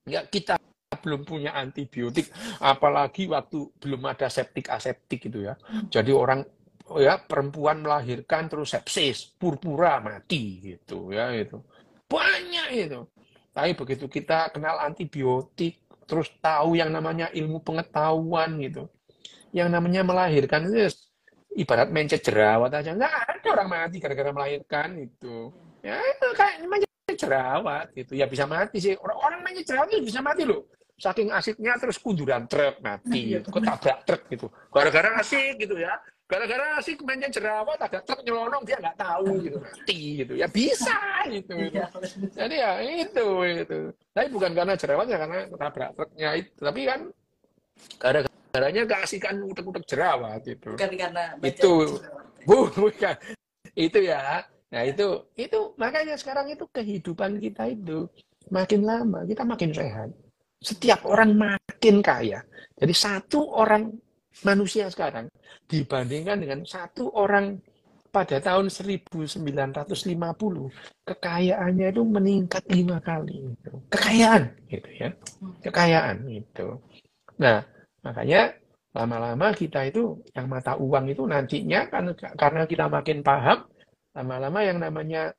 Ya, kita belum punya antibiotik, apalagi waktu belum ada septik aseptik gitu ya. Jadi orang perempuan melahirkan terus sepsis, purpura mati gitu ya itu. Banyak itu. Tapi begitu kita kenal antibiotik, terus tahu yang namanya ilmu pengetahuan gitu. Yang namanya melahirkan itu ibarat mencet jerawat aja. Nggak ada orang mati gara-gara melahirkan itu. Ya itu kayak mencet jerawat gitu. Ya bisa mati sih. Orang mencet jerawat itu bisa mati loh. Saking asiknya terus kunduran truk mati, ketabrak truk gitu. Gara-gara asik gitu ya. Gara-gara asik mencet jerawat ada truk nyelonong dia nggak tahu gitu mati gitu. Ya bisa gitu. Jadi ya itu. Tapi bukan karena jerawatnya karena ketabrak truknya itu. Tapi kan gara-garanya keasikan utek-utek jerawat gitu. Bukan karena itu bukan itu ya. Nah itu makanya sekarang itu kehidupan kita itu makin lama kita makin sehat. Setiap orang makin kaya. Jadi satu orang manusia sekarang dibandingkan dengan satu orang pada tahun 1950, kekayaannya itu meningkat 5 kali. Kekayaan gitu ya. Kekayaan gitu. Nah, makanya lama-lama kita itu yang mata uang itu nantinya karena kita makin paham, lama-lama yang namanya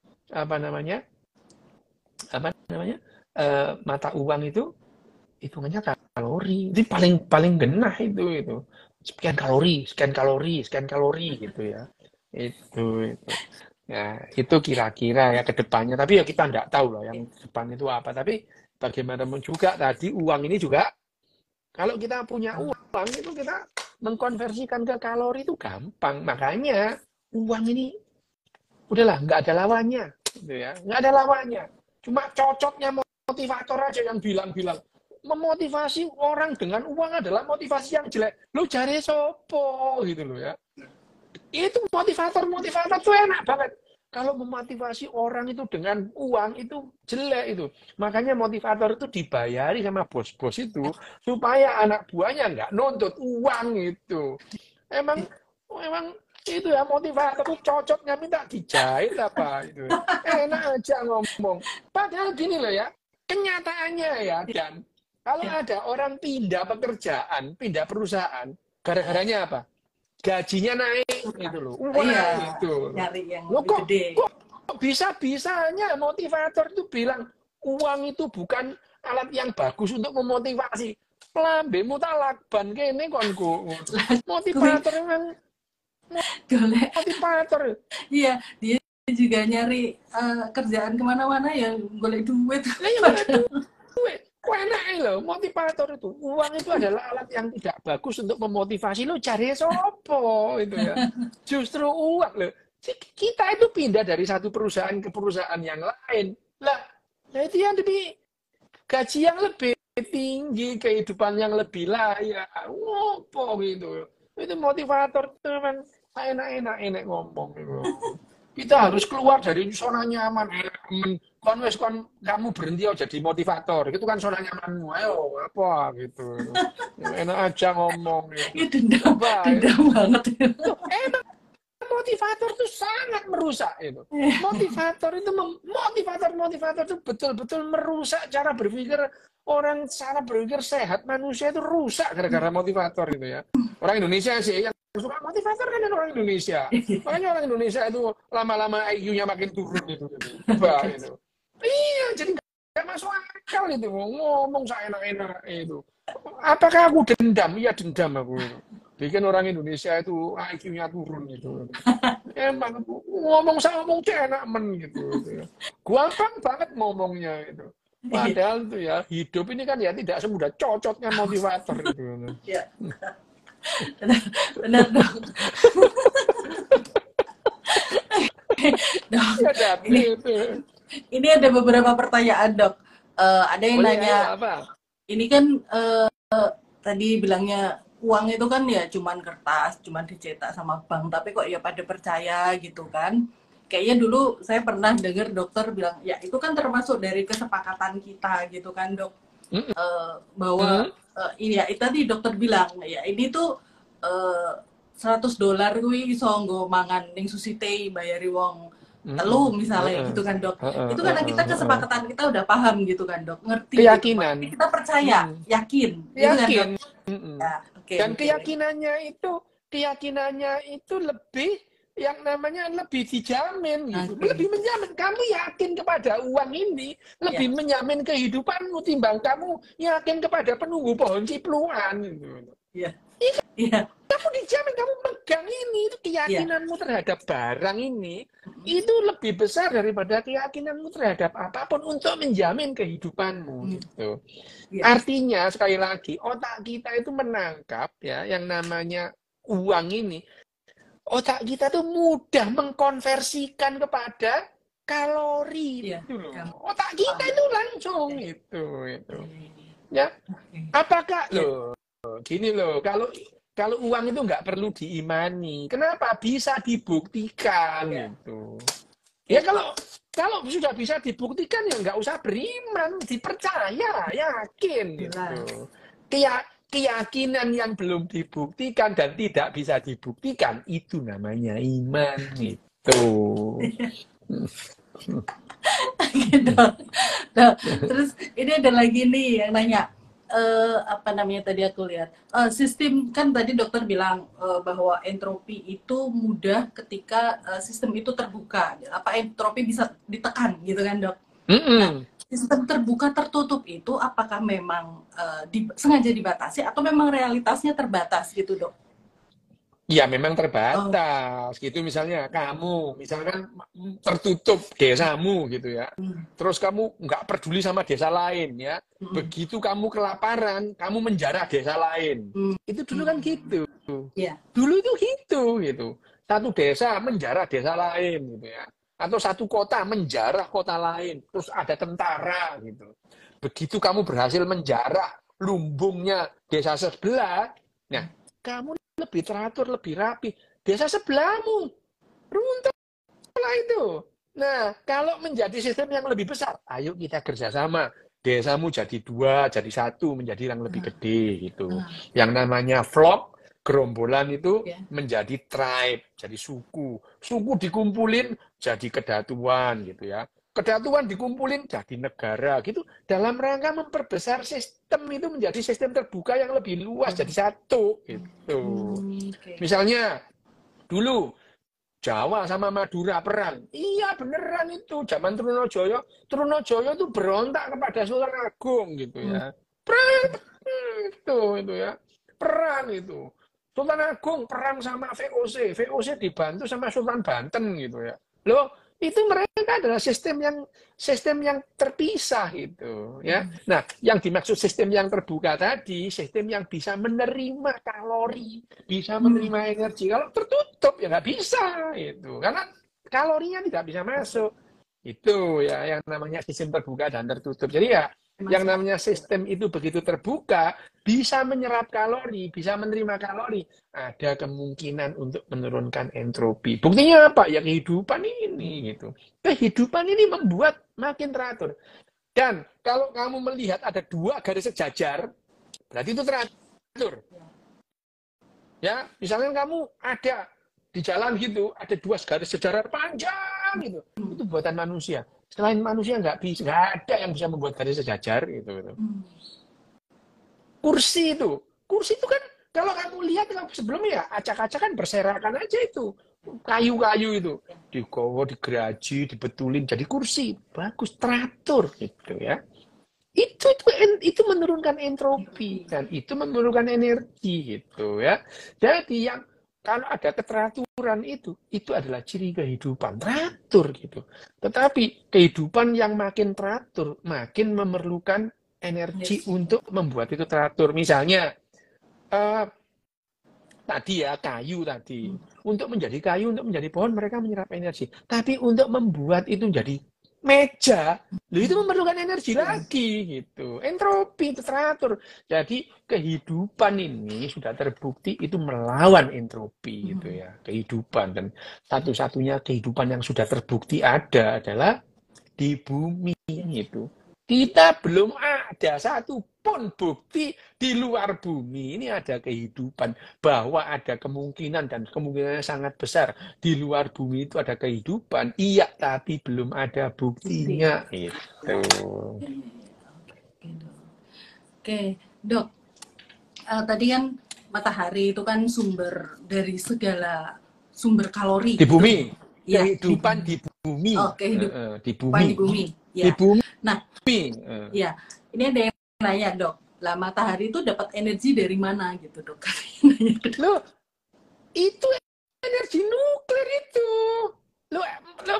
mata uang itu hitungannya kalori. Itu paling genah itu. Sekian kalori gitu ya. Itu. Ya, itu kira-kira ya ke depannya. Tapi ya kita enggak tahu loh yang depan itu apa. Tapi bagaimanapun juga tadi uang ini juga kalau kita punya uang itu kita mengkonversikan ke kalori itu gampang. Makanya uang ini udahlah nggak ada lawannya, gitu ya. Nggak ada lawannya. Cuma cocoknya motivator aja yang bilang memotivasi orang dengan uang adalah motivasi yang jelek. Lu jare sopo gitu loh ya. Itu motivator tuh enak banget. Kalau memotivasi orang itu dengan uang itu jelek itu. Makanya motivator itu dibayari sama bos-bos itu supaya anak buahnya nggak nuntut uang itu. Emang itu ya motivator itu cocoknya minta dijahit apa itu. Enak aja ngomong. Padahal gini loh ya, kenyataannya ya Dan, kalau ada orang pindah pekerjaan, pindah perusahaan, gara-garanya apa? gajinya naik gitu loh. Wah, Iya, gitu. nyari yang Loh, lebih gede. kok bisa-bisanya motivator itu bilang uang itu bukan alat yang bagus untuk memotivasi. Lambemu tak lakban kene konku. Kui Motivator memang golek, motivator. iya dia juga nyari kerjaan kemana-mana ya golek duit. Lah ya golek duit. Kok enak loh, motivator itu. Uang itu adalah alat yang tidak bagus untuk memotivasi. Lo cari sopo itu ya. Justru uang loh. Kita itu pindah dari satu perusahaan ke perusahaan yang lain. Lah, itu yang lebih gaji yang lebih tinggi, kehidupan yang lebih layak. Ngopo gitu. Itu motivator itu memang enak-enak ngomong gitu. Kita harus keluar dari zona nyaman. Kamu berhenti jadi motivator. Itu kan zona nyamanmu. Ayo, apa gitu. Enak aja ngomong gitu. Iya dendam, Coba, dendam banget. emang motivator itu sangat merusak itu. Motivator itu betul-betul merusak cara berpikir orang, cara berpikir sehat manusia itu rusak gara-gara motivator itu ya. Orang Indonesia sih yang suka motivator kan orang Indonesia. Makanya orang Indonesia itu lama-lama IQ-nya makin turun itu. Coba itu. Iya, jadi nggak masuk akal itu ngomong seenak-enak itu. Apakah aku dendam? Iya dendam aku. Bikin orang Indonesia itu IQ-nya turun gitu. Emang ngomong sama ngomong enak men gitu. Gampang banget ngomongnya itu. Padahal itu ya hidup ini kan ya tidak semudah cocoknya motivator itu. Ya, benar dong. Dok, Ya ini ada beberapa pertanyaan dok. Ada yang boleh nanya, apa? ini kan tadi bilangnya uang itu kan ya cuman kertas, cuman dicetak sama bank, tapi kok ya pada percaya gitu kan. Kayaknya dulu saya pernah dengar dokter bilang, ya itu kan termasuk dari kesepakatan kita gitu kan dok. Bahwa ini ya itu tadi dokter bilang, ya ini tuh $100 kuwi iso nggo mangan ning sushi tei bayari wong telu misalnya gitu kan dok. Itu karena kita kesepakatan kita udah paham gitu kan dok, ngerti Keyakinan. gitu. Kita percaya, yakin gitu kan dok. Ya, dan keyakinannya itu lebih yang namanya lebih dijamin gitu. Lebih menjamin, kamu yakin kepada uang ini, lebih menjamin kehidupanmu timbang kamu yakin kepada penunggu pohon cipluan gitu. Iya. Iya. Kamu dijamin, kamu megang ini, itu keyakinanmu terhadap barang ini itu lebih besar daripada keyakinanmu terhadap apapun untuk menjamin kehidupanmu gitu. Artinya sekali lagi otak kita itu menangkap ya yang namanya uang ini. Otak kita tuh mudah mengkonversikan kepada kalori gitu loh. Otak kita itu langsung itu. Ya. Apakah loh gini loh, kalau uang itu nggak perlu diimani. Kenapa? Bisa dibuktikan gitu. Ya kalau sudah bisa dibuktikan ya nggak usah beriman, dipercaya, yakin gitu. Keyakinan yang belum dibuktikan dan tidak bisa dibuktikan itu namanya iman gitu. Gitu. Nah, terus ini ada lagi nih yang nanya, apa namanya tadi aku lihat, sistem kan tadi dokter bilang bahwa entropi itu mudah ketika sistem itu terbuka, apa entropi bisa ditekan gitu kan dok. Nah, sistem terbuka tertutup itu apakah memang sengaja dibatasi atau memang realitasnya terbatas gitu dok? Ya memang terbatas gitu. Misalnya kamu misalkan tertutup desamu gitu ya, terus kamu nggak peduli sama desa lain ya, begitu kamu kelaparan kamu menjarah desa lain. Itu dulu kan gitu. Dulu itu gitu, satu desa menjarah desa lain gitu ya, atau satu kota menjarah kota lain, terus ada tentara gitu. Begitu kamu berhasil menjarah lumbungnya desa sebelah, nah kamu lebih teratur, lebih rapi. Desa sebelahmu runtuhlah itu. Nah, kalau menjadi sistem yang lebih besar, ayo kita kerjasama. Desamu jadi 2, jadi 1, menjadi yang lebih gede gitu. Yang namanya vlog, gerombolan itu menjadi tribe, jadi suku. Suku dikumpulin jadi kedatuan gitu ya. Kesatuan dikumpulin jadi negara gitu dalam rangka memperbesar sistem itu menjadi sistem terbuka yang lebih luas jadi satu gitu. Misalnya dulu Jawa sama Madura perang. Iya beneran itu zaman Trunojoyo. Trunojoyo itu berontak kepada Sultan Agung gitu ya. Perang itu ya. Perang itu. Sultan Agung perang sama VOC. VOC dibantu sama Sultan Banten gitu ya. Loh, itu mereka adalah sistem yang terpisah gitu ya. Nah, yang dimaksud sistem yang terbuka tadi, sistem yang bisa menerima kalori, bisa menerima energi. Kalau tertutup ya nggak bisa itu, karena kalorinya tidak bisa masuk. Itu ya yang namanya sistem terbuka dan tertutup. Jadi ya yang namanya sistem itu begitu terbuka, bisa menyerap kalori, bisa menerima kalori, ada kemungkinan untuk menurunkan entropi. Buktinya apa? Ya kehidupan ini gitu. Kehidupan ini membuat makin teratur. Dan kalau kamu melihat ada 2 garis sejajar, berarti itu teratur. Ya, misalnya kamu ada di jalan gitu, ada 2 garis sejajar panjang gitu. Itu buatan manusia. Selain manusia nggak ada yang bisa membuat garis sejajar gitu. Kursi itu kan kalau kamu lihat sebelumnya acak-acakan berserakan aja itu kayu-kayu itu digowo, digeraji, dibetulin jadi kursi bagus teratur gitu ya. Itu menurunkan entropi dan itu menurunkan energi gitu ya. Jadi yang kalau ada keteraturan itu adalah ciri kehidupan teratur gitu. Tetapi kehidupan yang makin teratur makin memerlukan energi untuk membuat itu teratur. Misalnya tadi ya kayu tadi. Untuk menjadi kayu, untuk menjadi pohon mereka menyerap energi. Tapi untuk membuat itu menjadi meja, itu memerlukan energi lagi gitu. Entropi itu teratur. Jadi kehidupan ini sudah terbukti itu melawan entropi gitu ya. Kehidupan dan satu-satunya kehidupan yang sudah terbukti adalah di bumi itu. Kita belum ada satu pun bukti di luar bumi ini ada kehidupan, bahwa ada kemungkinan dan kemungkinannya sangat besar di luar bumi itu ada kehidupan. Iya, tapi belum ada buktinya itu. Oke, Dok. Tadi kan matahari itu kan sumber dari segala sumber kalori di bumi. Gitu. Kehidupan di bumi. Oh, kehidupan di bumi. Di bumi. Ya. Di bumi. Nah, ya, ini ada yang nanya, Dok. Lah matahari itu dapat energi dari mana gitu, Dok? Loh, itu energi nuklir itu. Loh,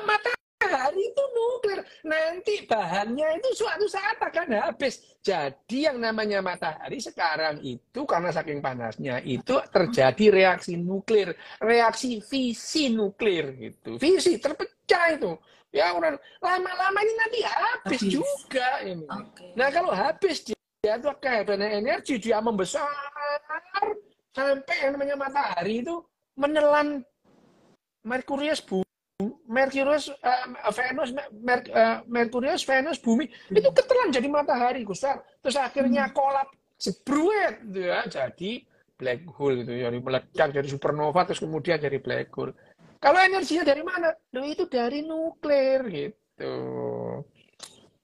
matahari itu nuklir. Nanti bahannya itu suatu saat akan habis. Jadi yang namanya matahari sekarang itu karena saking panasnya itu terjadi reaksi nuklir, reaksi fisi nuklir gitu. Fisi terpecah itu. Ya udah lama-lama ini nanti habis juga ini. Nah kalau habis dia tuh kehabisan energi, dia membesar sampai yang namanya matahari itu menelan Merkurius, Venus, bumi itu ketelan jadi matahari besar. Terus akhirnya kolap jebruet ya, jadi black hole itu jadi meledak jadi supernova terus kemudian jadi black hole. Kalau energinya dari mana? Loh, itu dari nuklir gitu.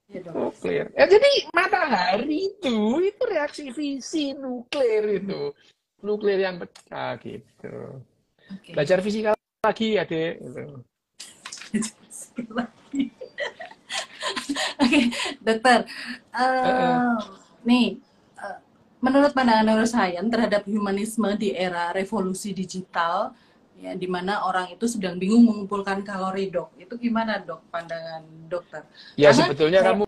Nuklir. Ya, jadi matahari itu reaksi fisi nuklir itu. Nuklir yang pecah gitu. Belajar fisika lagi Adik gitu. Oke, Dokter. Nih, menurut pandangan neuroscience terhadap humanisme di era revolusi digital, ya, di mana orang itu sedang bingung mengumpulkan kalori, Dok. Itu gimana, Dok, pandangan dokter? Ya, karena sebetulnya kamu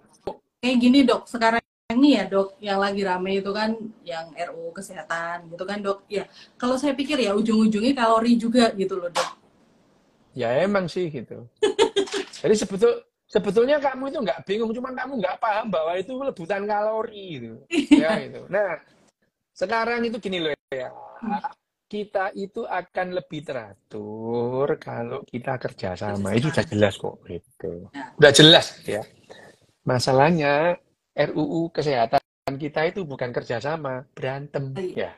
kayak gini, Dok. Sekarang ini ya, Dok, yang lagi rame itu kan yang RUU kesehatan gitu kan, Dok. Ya, kalau saya pikir ya ujung-ujungnya kalori juga gitu loh, Dok. Ya emang sih gitu. Jadi sebetulnya kamu itu nggak bingung, cuman kamu nggak paham bahwa itu lebutan kalori gitu. Ya itu. Nah, sekarang itu gini loh ya. Kita itu akan lebih teratur kalau kita kerjasama. Itu sudah jelas kok gitu. Udah jelas ya. Masalahnya RUU kesehatan kita itu bukan kerjasama, berantem ya.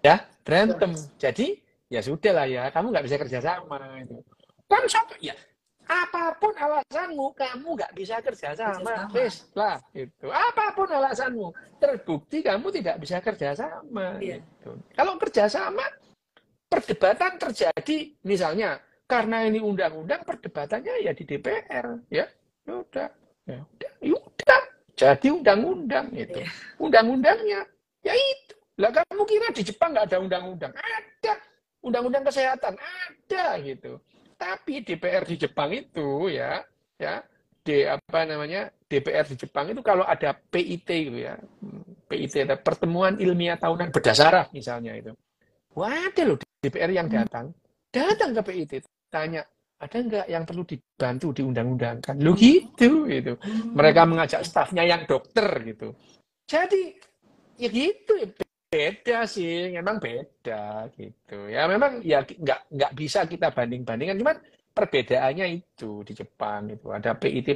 Ya, berantem. Jadi ya sudah lah ya, kamu nggak bisa kerjasama itu. Kan satu ya. apapun alasanmu, kamu nggak bisa kerja sama. Wes lah, itu. Apapun alasanmu, terbukti kamu tidak bisa kerja sama. Gitu. Kalau kerja sama, perdebatan terjadi, misalnya karena ini undang-undang, perdebatannya ya di DPR, ya udah, ya udah, jadi undang-undang itu, undang-undangnya, ya itu. Lah kamu kira di Jepang nggak ada undang-undang? Ada, undang-undang kesehatan ada gitu. Tapi DPR di Jepang itu ya DPR di Jepang itu kalau ada PIT gitu ya, PIT ada pertemuan ilmiah tahunan berdasarah misalnya itu. Wah, ada loh DPR yang datang ke PIT, tanya, ada nggak yang perlu dibantu diundang-undangkan? Lo gitu. Mereka mengajak stafnya yang dokter gitu. Jadi, ya gitu, beda sih, memang beda gitu. Ya memang ya nggak bisa kita banding-bandingkan, cuman perbedaannya itu di Jepang itu ada PIT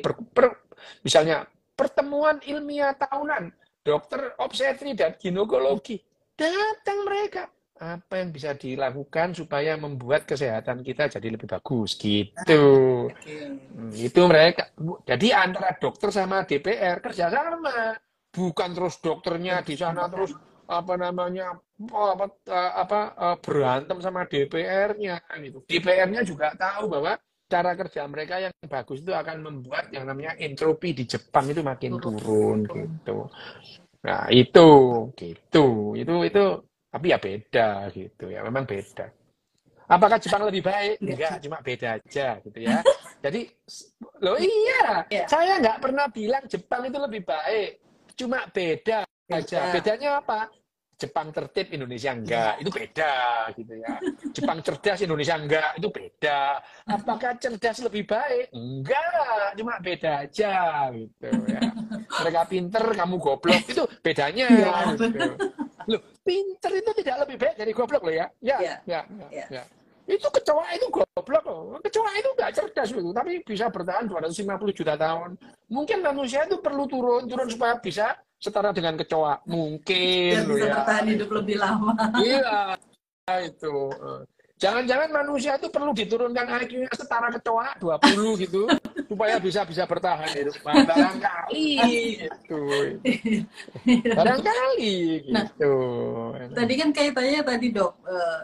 misalnya pertemuan ilmiah tahunan dokter obstetri dan ginekologi, datang mereka, apa yang bisa dilakukan supaya membuat kesehatan kita jadi lebih bagus gitu. Itu mereka. Jadi antara dokter sama DPR kerjasama, bukan terus dokternya di sana terus berantem sama DPR-nya gitu. DPR-nya juga tahu bahwa cara kerja mereka yang bagus itu akan membuat yang namanya entropi di Jepang itu makin turun gitu. Nah, itu gitu. Itu tapi ya beda gitu ya, memang beda. Apakah Jepang lebih baik? Enggak, cuma beda aja gitu ya. Jadi, loh iya, saya nggak pernah bilang Jepang itu lebih baik, cuma beda aja. Bedanya apa? Jepang tertib, Indonesia enggak. Itu beda gitu ya. Jepang cerdas, Indonesia enggak. Itu beda. Apakah cerdas lebih baik? Enggak, cuma beda aja gitu ya. Mereka pinter, kamu goblok. Itu bedanya gitu. Loh, pinter itu tidak lebih baik dari goblok loh ya. Ya. Itu kecoa itu goblok loh. Kecoa itu nggak cerdas itu, tapi bisa bertahan 250 juta tahun. Mungkin manusia itu perlu turun supaya bisa setara dengan kecoa. Mungkin biar bisa bertahan hidup lebih lama. Iya, itu. Jangan-jangan manusia itu perlu diturunkan IQ-nya setara kecoa 20 gitu supaya bisa bertahan hidup. Barangkali gitu. Barangkali gitu. Nah, tadi kan kaitannya tadi Dok,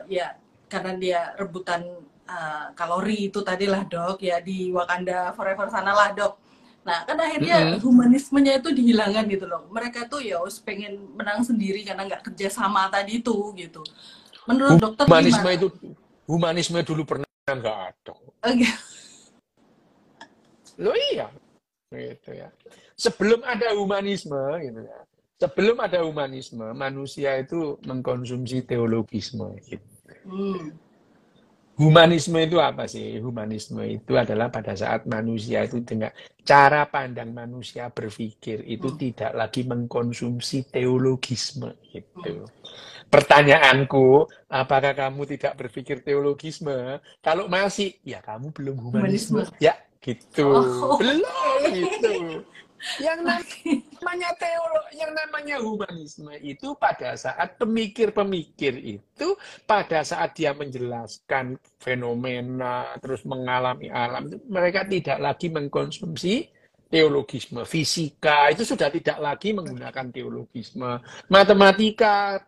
ya karena dia rebutan kalori itu tadilah Dok, ya di Wakanda Forever sana lah Dok. Nah kan akhirnya humanismenya itu dihilangkan gitu loh. Mereka tuh ya pengen menang sendiri karena nggak kerja sama tadi itu gitu. Menurut dokter gimana? Humanisme dulu pernah nggak ada. Loh iya, gitu ya. Sebelum ada humanisme, gitu ya. Sebelum ada humanisme, manusia itu mengkonsumsi teologisme. Gitu. Humanisme itu apa sih? Humanisme itu adalah pada saat manusia itu dengan cara pandang manusia berpikir itu tidak lagi mengkonsumsi teologisme. Gitu. Pertanyaanku, apakah kamu tidak berpikir teologisme? Kalau masih, ya kamu belum humanisme. Ya, gitu. Belum, gitu. Yang namanya humanisme itu pada saat pemikir-pemikir itu pada saat dia menjelaskan fenomena terus mengalami alam itu mereka tidak lagi mengkonsumsi teologisme. Fisika itu sudah tidak lagi menggunakan teologisme. Matematika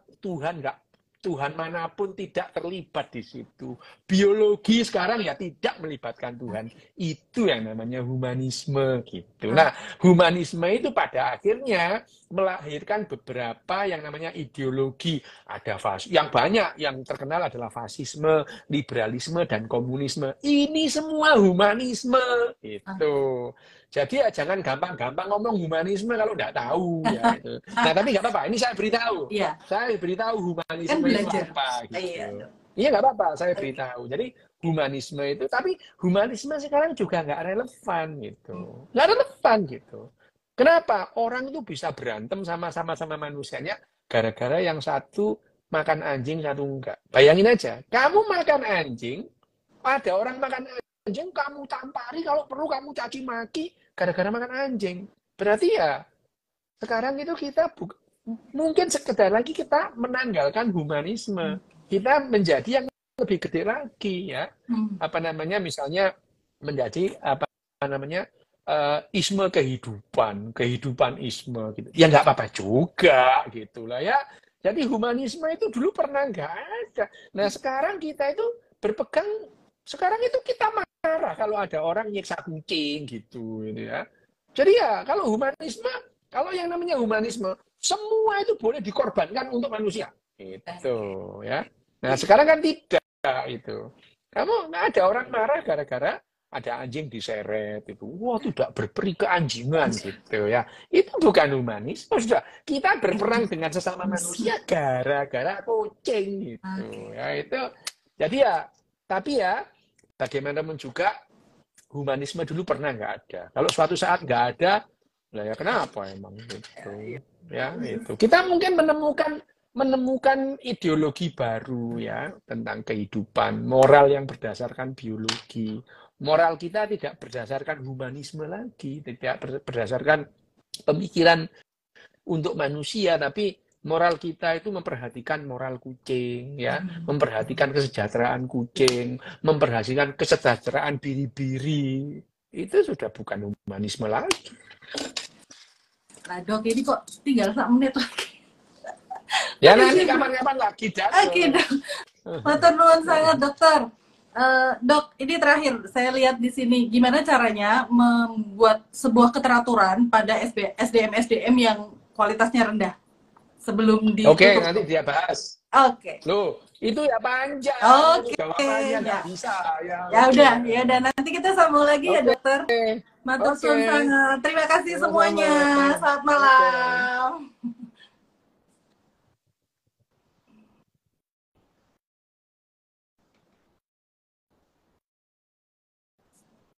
Tuhan manapun tidak terlibat di situ. Biologi sekarang ya tidak melibatkan Tuhan. Itu yang namanya humanisme gitu. Nah, humanisme itu pada akhirnya melahirkan beberapa yang namanya ideologi. Ada yang banyak yang terkenal adalah fasisme, liberalisme dan komunisme. Ini semua humanisme gitu. Jadi ya jangan gampang-gampang ngomong humanisme kalau nggak tahu ya. Gitu. Nah tapi nggak apa-apa. Ini saya beritahu. Saya beritahu humanisme kan itu apa. Gitu. Iya nggak apa-apa. Saya beritahu. Jadi humanisme itu, tapi humanisme sekarang juga nggak relevan gitu. Nggak relevan gitu. Kenapa? Orang itu bisa berantem sama manusianya gara-gara yang satu makan anjing, satu enggak. Bayangin aja. Kamu makan anjing, ada orang makan anjing, kamu tampari, kalau perlu kamu caci maki gara-gara makan anjing. Berarti ya sekarang itu kita mungkin sekedar lagi kita menanggalkan humanisme. Kita menjadi yang lebih gede lagi ya. Apa namanya misalnya menjadi apa namanya isme kehidupan isme gitu. Ya nggak apa-apa juga gitulah ya. Jadi humanisme itu dulu pernah nggak ada. Nah sekarang kita itu berpegang, sekarang itu kita marah kalau ada orang nyiksa kucing gitu ini ya. Jadi ya kalau yang namanya humanisme, semua itu boleh dikorbankan untuk manusia. Itu ya. Nah sekarang kan tidak itu. Kamu nggak ada orang marah gara-gara ada anjing diseret itu, wah tidak berperi keanjingan gitu ya, itu bukan humanisme. Sudah kita berperang dengan sesama manusia gara-gara kucing gitu ya, itu jadi ya. Tapi ya bagaimanapun juga humanisme dulu pernah nggak ada. Kalau suatu saat nggak ada, lah ya kenapa emang gitu ya. Itu kita mungkin menemukan ideologi baru ya tentang kehidupan, moral yang berdasarkan biologi. Moral kita tidak berdasarkan humanisme lagi, tidak berdasarkan pemikiran untuk manusia, tapi moral kita itu memperhatikan moral kucing ya, memperhatikan kesejahteraan kucing, memperhatikan kesejahteraan biri-biri. Itu sudah bukan humanisme lagi. Nah, Dok, ini kok tinggal 1 menit lagi. Ya nanti kapan-kapan lagi, Dok. Oke, Dok. Matur nuwun sangat, Dokter. Dok, ini terakhir saya lihat di sini gimana caranya membuat sebuah keteraturan pada SDM yang kualitasnya rendah sebelum ditutup. Oke, nanti dia bahas. Oke. Loh, itu ya panjang. Oke. Jawabannya nggak bisa ya. Ya udah nanti kita sambung lagi ya, Dokter. Matur nuwun sangat. Terima kasih semuanya. Selamat malam.